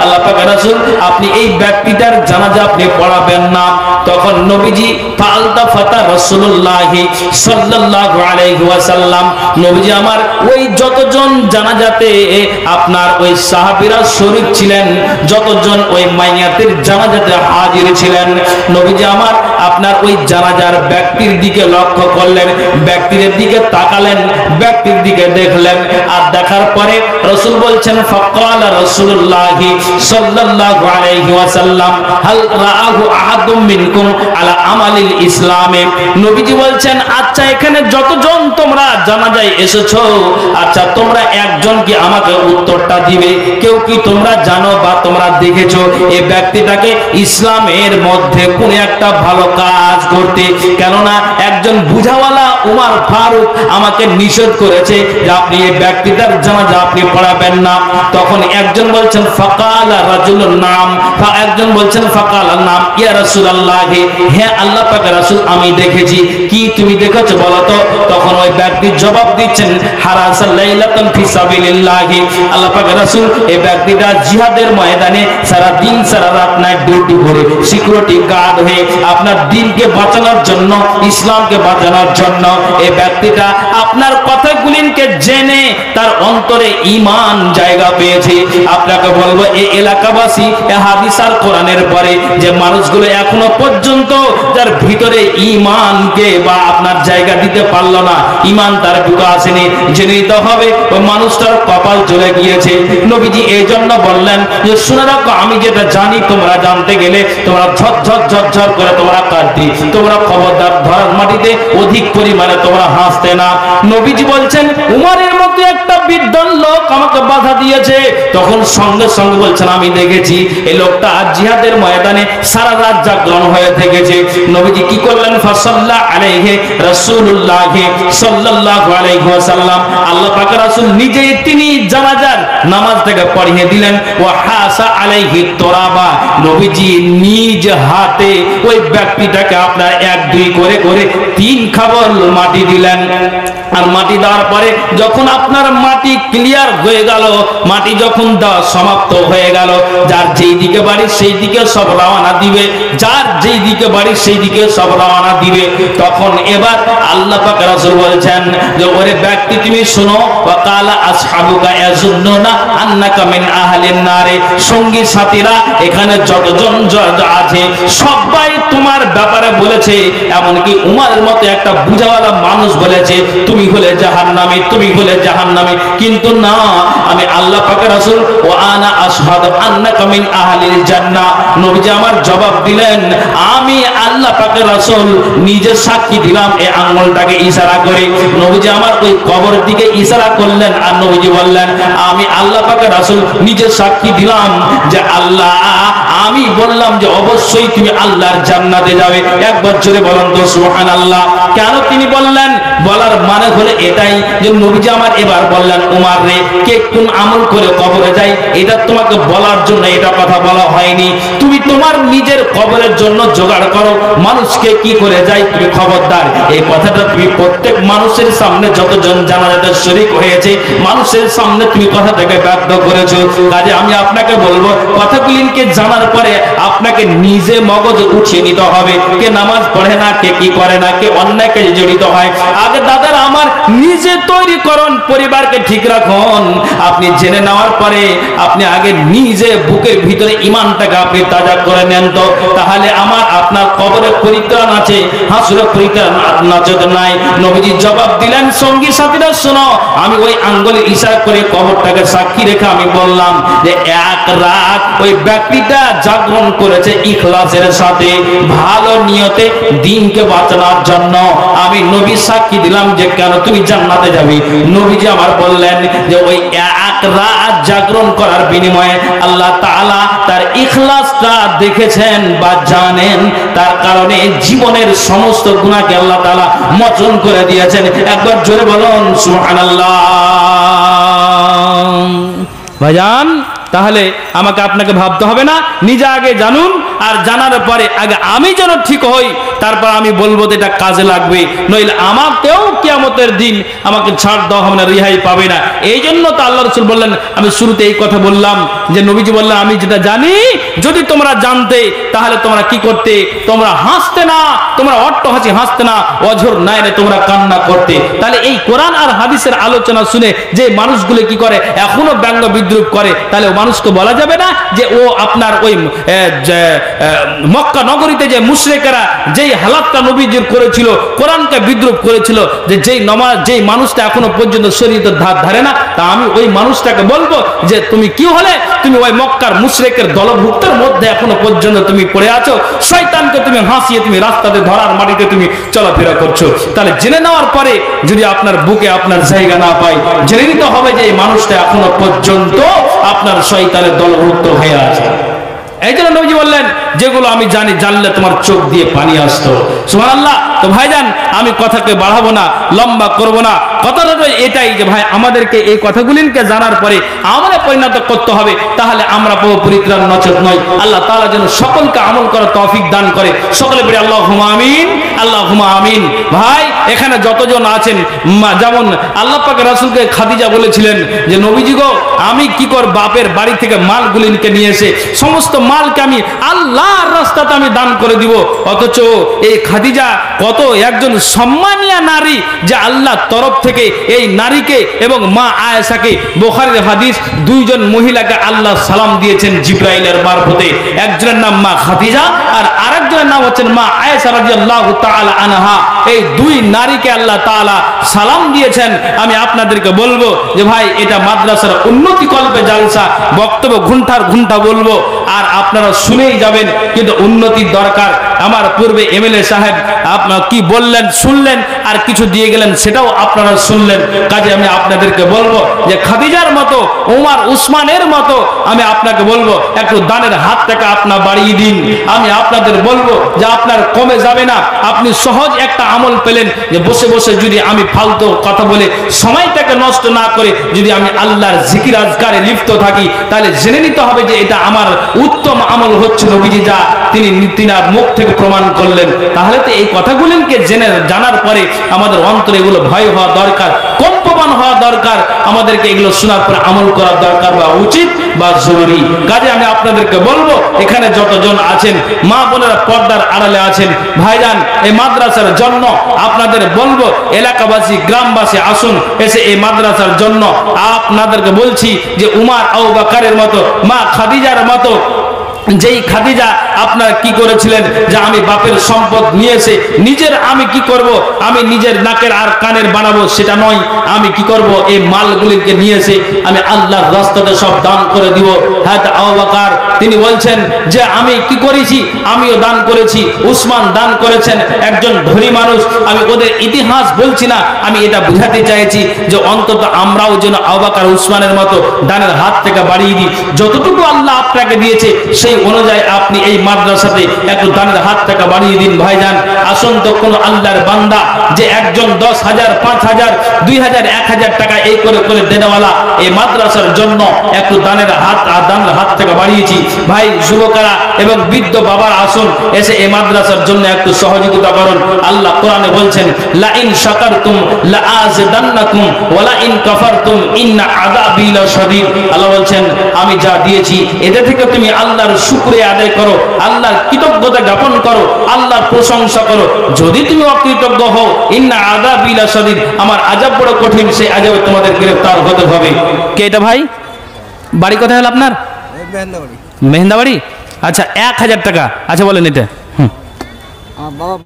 আল্লাহ পাকের রাসূল, আপনি এই ব্যক্তিটার জানাজা আপনি পড়াবেন না। তখন নবীজি ফালতাফাতা রাসূলুল্লাহ সাল্লাল্লাহু আলাইহি ওয়াসাল্লাম, নবীজি আমার ওই যতজন জানাজাতে আপনার ওই সাহাবীরা শরীক ছিলেন, যতজন ওই মাইয়াতের জানাজাতে হাজির ছিলেন, নবীজি আমার আপনার ওই জানাজার ব্যক্তির দিকে লক্ষ্য করলেন, ব্যক্তির দিকে তাকালেন, ব্যক্তির দিকে দেখলেন। আর দেখার পরে রাসূল বলছেন ফাকালা রাসূলুল্লাহি সাল্লাল্লাহু আলাইহি ওয়াসাল্লাম হাল রাআহু আহাদুম মিনকুম আলা আমালিল ইসলামে। নবীজি বলছেন আচ্ছা এখানে যতজন তোমরা জানাজায় এসেছো, আচ্ছা তোমরা একজন কি আমাকে উত্তরটা দিবে? কেউ কি তোমরা জানো বা তোমরা দেখেছো এই ব্যক্তিটাকে ইসলামের মধ্যে কোন একটা ভালো কাজ করতে? কেননা একজন বুঝাওয়ালা উমর ফারুক আমাকে নিষেধ করেছে যে আপনি এই ব্যক্তিটার জানাজা আপনি পড়াবেন না। তখন একজন বলছেন ফাকালা রাজুলুন নাম, একজন বলছেন ফাকালা নাম ইয়া রাসূলুল্লাহ, হ্যাঁ আল্লাহ পাকের রাসূল আমি দেখেছি। কি তুমি দেখেছো বলো তো? তখন ওই ব্যক্তি জবাব দিচ্ছেন হারাসাল লাইলাতান ফি সাবিলিল্লাহ, আল্লাহ পাকের রাসূল এই ব্যক্তিটা জিহাদের ময়দানে সারা দিন সারা রাত নাইট ডিউটি করে সিকিউরিটি গার্ড হয়ে আপনার দিনকে বাঁচানোর জন্য, ইসলামকে বাঁচানোর জন্য এই ব্যক্তিটা আপনার কথাগুলিকে জেনে তার অন্তরে ঈমান জায়গা পেয়েছে। আপনাকে বলবো এই এলাকাবাসী এই হাদিস আর কোরআনের পরে যে মানুষগুলো এখনো পর্যন্ত যার ভিতরে ঈমানকে বা আপনার জায়গা দিতে পারলো না, ঈমান তার ঢুকে আসেনি, জেনে নিতে হবে ওই মানুষটার কপাল চলে গিয়েছে। নবীজি এই জন্য বললেন যে শুনে রাখো আমি যেটা জানি তোমরা জানতে গেলে তোমরা ঝরঝর করে তোমরা কাঁদতে, তোমরা খবরদার ধরার মাটিতে অধিক পরিমাণে তোমরা হাসতে না। নবীজি বলছেন উমরের মতো একটা বিদ্বান লোক আমাকে বাধা দিয়েছে। তখন সঙ্গে সঙ্গে বলছেন আমি দেখেছি এই লোকটা জিহাদের ময়দানে সারা রাত জাগরণ হয়ে থেকেছে। নবীজি কি করলেন ফাসাল্লা আলাইহি রাসূলুল্লাহ সাল্লাল্লাহু আলাইহি ওয়াসাল্লাম, আল্লাহ পাকের রাসূল নিজেই তিনি জানাজার নামাজটাকে পড়িয়ে দিলেন। ওয়া হাসা আলাইহি তুরাবা, নবীজি নিজ হাতে ওই ব্যক্তিটাকে আপনার এক দুই করে করে 3 খাবল মাটি দিলেন। আর মাটি দেওয়ার পরে যখন আপনার মাটি ক্লিয়ার হয়ে গেল, মাটি যখন দেওয়া সমাপ্ত হয়ে গেল, যার যেই দিকে বাড়ি সেই দিকে সব রওনা দিবে, যার যেই দিকে বাড়ি সেই দিকে সব রওনা দিবে। তখন এবার আল্লাহ পাক রাসূল বলছেন যে ওরে ব্যক্তি তুমি শুনো, ওয়া কালা আসহাবুকা ইয়াজুন্নুনা আন্নাকা মিন আহলিন নারে, সঙ্গী সাথীরা এখানে যতজন আছে সবাই তোমার ব্যাপারে বলেছে, এমনকি উমরের মতো একটা বুঝাওয়ালা মানুষ বলেছে তুমি হলে জাহান্নামী, তুমি হলে জাহান্নামী। কিন্তু না, আমি আল্লাহ পাকের রাসূল ওয়া আনা আশহাদু আন্নাকা মিন আহলিল জান্নাহ, নবীজি আমার জবাব দিলেন আমি আল্লাহ পাকের রাসূল নিজে সাক্ষী দিলাম। এই আঙ্গুলটাকে ইশারা করে নবীজি আমার ওই কবরের দিকে ইশারা করলেন। আর নবীজি বললেন আমি আল্লাহ পাকের রাসূল নিজে সাক্ষী দিলাম যে আল্লাহ, আমি বললাম যে অবশ্যই তুমি আল্লাহর জান্নাতে যাবে। একবার জোরে বলেন তো সুবহানাল্লাহ। কেন তিনি বললেন? বলার মানে হলো এটাই যে নবীজি আমার এবার বললেন উমর রে, কে কোন আমল করে কবরে যায় এটা তোমাকে বলার জন্য এটা কথা বলা হয়নি। তুমি তোমার নিজের কবরের জন্য জোগাড় করো, মানুষকে কি করে যায় তুমি খবরদার এই কথাটা তুমি প্রত্যেক মানুষের সামনে যতজন জানাজাতে শরীক হয়েছে মানুষের সামনে তুমি কথাটাকে ব্যক্ত করেছো। কাজে আমি আপনাকে বলবো কথাগুলিকে জানার পরে আপনাকে নিজে মগজ উঠিয়ে নিতে হবে। কে নামাজ পড়ে না, কে কি করে না, কে অন্যায় কাজে জড়িত হয়, আগে দাদারা আমার নিজে তৈরি করুন, পরিবারকে ঠিক রাখুন। আপনি জেনে নেওয়ার পরে আপনি আগে নিজে বুকের ভিতরে ঈমানটাকে আপনি তাজা করে নেন, তো তাহলে আমার আপনার কবরে পরিত্রাণ আছে, হাসরে পরিত্রাণ নাই। নবীজি জবাব দিলেন সঙ্গী সাথীরা শোনো, আমি ওই আঙ্গুলে ইশারা করে কবরটাকে সাক্ষী রেখে আমি বললাম যে এক রাত ওই ব্যক্তিটা জাগরণ করেছে ইখলাসের সাথে, ভালো নিয়তে দিনকে বাঁচানোর জন্য। আমি নবী সাক্ষী দিলাম যে কেন তুমি জান্নাতে যাবে। নবীজি আমার বললেন যে ওই এক রাত জাগরণ করার বিনিময়ে আল্লাহ তাআলা তার ইখলাসটা দেখেছেন বা জানেন, তার কারণে জীবনের সমস্ত গুনাহকে আল্লাহ তাআলা মোচন করে দিয়েছেন। একবার জোরে বলুন সুবহানাল্লাহ। ভাইজান তাহলে আমাকে আপনাকে ভাবতে হবে না, নিজে আগে জানুন, আর জানার পরে আগে আমি যেন ঠিক হই, তারপর আমি বলবো যে এটা কাজে লাগবে, নইলে আমাকেও কিয়ামতের দিন আমাকে ছাড় দেওয়া হবে না, রেহাই পাবে না। এই জন্য তো আল্লাহ রাসূল বললেন, আমি শুরুতে এই কথা বললাম যে নবীজি বললেন আমি যেটা জানি যদি তোমরা জানতে তাহলে তোমরা কি করতে? তোমরা হাসতে না, তোমরা অট্টহাসি হাসতে না, অঝর নাইরে তোমরা কান্না করতে। তাহলে এই কোরআন আর হাদিসের আলোচনা শুনে যে মানুষগুলো কি করে এখনো ব্যঙ্গ বিদ্রুপ করে, তাহলে মানুষকে বলা যাবে না যে ও আপনার ওই মক্কা নগরীতে যে মুশরিকেরা যেই হালাতটা নবীজির করেছিল, কোরআনকে বিদ্রুপ করেছিল, যে যেই মানুষটা এখনো পর্যন্ত শরীয়তের ধার ধারে না, তা আমি ওই মানুষটাকে বলবো যে তুমি কি হলে, তুমি ওই মক্কার মুশরিকের দলভুক্তের মধ্যে এখনো পর্যন্ত তুমি পড়ে আছো, শয়তানকে তুমি হাসিয়ে তুমি রাস্তাতে ধরার মাটিতে তুমি চলাফেরা করছো। তাহলে জেনে নেওয়ার পরে যদি আপনার বুকে আপনার জায়গা না পায়, জেনে নিতে হবে যে এই মানুষটা এখনো পর্যন্ত আপনার শয়তানের দলভুক্ত হয়ে আছে। এই জন্য নবীজি বললেন, যেগুলো আমি জানি, জানলে তোমার চোখ দিয়ে পানি আসতো। সুবহানাল্লাহ। তো ভাইজান, আমি কথাকে বাড়াবো না, লম্বা করব না, কথাটা তো এটাই যে ভাই আমাদেরকে এই কথাগুলিকে জানার পরে আমলে পরিণত করতে হবে, তাহলে আমরা পাবো পরিত্রাণ, নচেত নয়। আল্লাহ তাআলা যেন সকলকে আমল করার তৌফিক দান করে। সকলে বলি আল্লাহুম্মা আমিন, আল্লাহুম্মা আমিন। ভাই এখানে যতজন আছেন, যেমন আল্লাহ পাক রাসূলকে খাদিজা বলেছিলেন যে নবীজি গো, আমি কি কর বাপের বাড়ি থেকে মালগুলিকে নিয়ে এসে সমস্ত মালকে আমি আল্লাহর রাস্তাতে আমি দান করে দিব। অথচ এই খাদিজা কত একজন সম্মানীয় নারী, যে আল্লাহর তরফ থেকে এই নারীকে এবং মা আয়েশাকে, বুখারীর হাদিস, দুইজন মহিলাকে আল্লাহ সালাম দিয়েছেন জিবরাইলের মারফতে। একজনের নাম মা খাদিজা আর আরেকজনের নাম হচ্ছেন মা আয়েশা রাদিয়াল্লাহু তাআলা আনহা। এই দুই নারীকে আল্লাহ তাআলা সালাম দিয়েছেন। আমি আপনাদেরকে বলবো যে ভাই এটা মাদ্রাসার উন্নতি কল্পে জালসা, বক্তব্য ঘন্টার ঘন্টা বলবো আর আপনারা শুনেই যাবেন, কিন্তু উন্নতির দরকার। আমার পূর্বে এমএলএ সাহেব আপনারা কি বললেন শুনলেন, আর কিছু দিয়ে গেলেন সেটাও আপনারা শুনলেন। কাজে আমি আপনাদেরকে বলবো যে খাদিজার মতো, ওমর উসমানের মতো আমি আপনাকে বলবো একটু দানের হাত থেকে আপনার বাড়িয়ে দিন। আমি আপনাদের বলবো যে আপনার কমে যাবে না। আপনি সহজ একটা আমল পেলেন যে বসে বসে যদি আমি ফালতু কথা বলে সময়টাকে নষ্ট না করে যদি আমি আল্লাহর জিকির আজকারে লিপ্ত থাকি, তাহলে জেনে নিতে হবে যে এটা আমার উত্তম আমল হচ্ছে। নবীজি যা তিনার মুখ থেকে প্রমাণ করলেন, তাহলে তো এই কথাগুলিকে জানার পরে আমাদের অন্তরে এগুলো ভয় হওয়া দরকার, কম্পমান হওয়া দরকার। আমাদেরকে এগুলো শোনার পরে আমল করার দরকার বা উচিত বা জরুরি। কাজে আমি আপনাদেরকে বলবো, এখানে যতজন আছেন, মা বোনেরা পর্দার আড়ালে আছেন, ভাইজান এই মাদ্রাসার জন্য আপনাদের বলবো, এলাকাবাসী গ্রামবাসী আসুন, এসে এই মাদ্রাসার জন্য আপনাদেরকে বলছি যে উমর আবু বকরের মতো, মা খাদিজার মতো, যেই খাদিজা আপনারা কি করেছিলেন যে আমি বাপের সম্পদ নিয়ে এসে নিজের আমি কি করব, আমি নিজের নাকের আর কানের বানাবো সেটা নয়, আমি কি করব এই মালগুলিকে নিয়ে এসে আমি আল্লাহর রাস্তাতে সব দান করে দিব। হযরত আবু বকর তিনি বলছেন যে আমি কি করেছি, আমিও দান করেছি, উসমান দান করেছেন, একজন ধনী মানুষ। আমি ওদের ইতিহাস বলছি না, আমি এটা বুঝাতে চাইছি যে অন্তত আমরাও যেন আবু বকর উসমানের মতো দানের হাত থেকে বাড়িয়ে দিই। যতটুকু আল্লাহ আপনাকে দিয়েছে সেই অনুযায়ী আপনি এই মাদ্রাসাতে একটু দানের হাত টাকা বাড়িয়ে দিন। ভাইজান আসুন তো, কোন আল্লাহর বান্দা যে একজন 10,000, 5,000, 2,000, 1,000 টাকা এই করে করে দেনেওয়ালা, এই মাদ্রাসার জন্য একটু দানের হাত টাকা বাড়িয়েছি। ভাই যুবকেরা এবং বৃদ্ধ বাবার আসুন, এসে এই মাদ্রাসার জন্য একটু সহযোগিতা করুন। আল্লাহ কোরআনে বলছেন, লা ইন শাকারতুম লা আযিদান্নাকুম ওয়া লা ইন কাফারতুম ইন্না আযাবি লাশাদীদ। আল্লাহ বলছেন আমি যা দিয়েছি এটা থেকে তুমি আল্লাহর শুকরিয়া আদায় করো, আল্লাহর কৃতজ্ঞতা জ্ঞাপন করো, আল্লাহর প্রশংসা করো। যদি তুমি অকৃতজ্ঞ হও, ইন্না আযাবি লাশাদীদ, আমার আযাব বড় কঠিন, সেই আযাবে তোমাদের গ্রেফতার হতে হবে। কে এটা ভাই? বাড়ি কোথায় হলো আপনার? মেহেন্দাবাড়ি। আচ্ছা 1,000 টাকা। আচ্ছা বলেন এটা।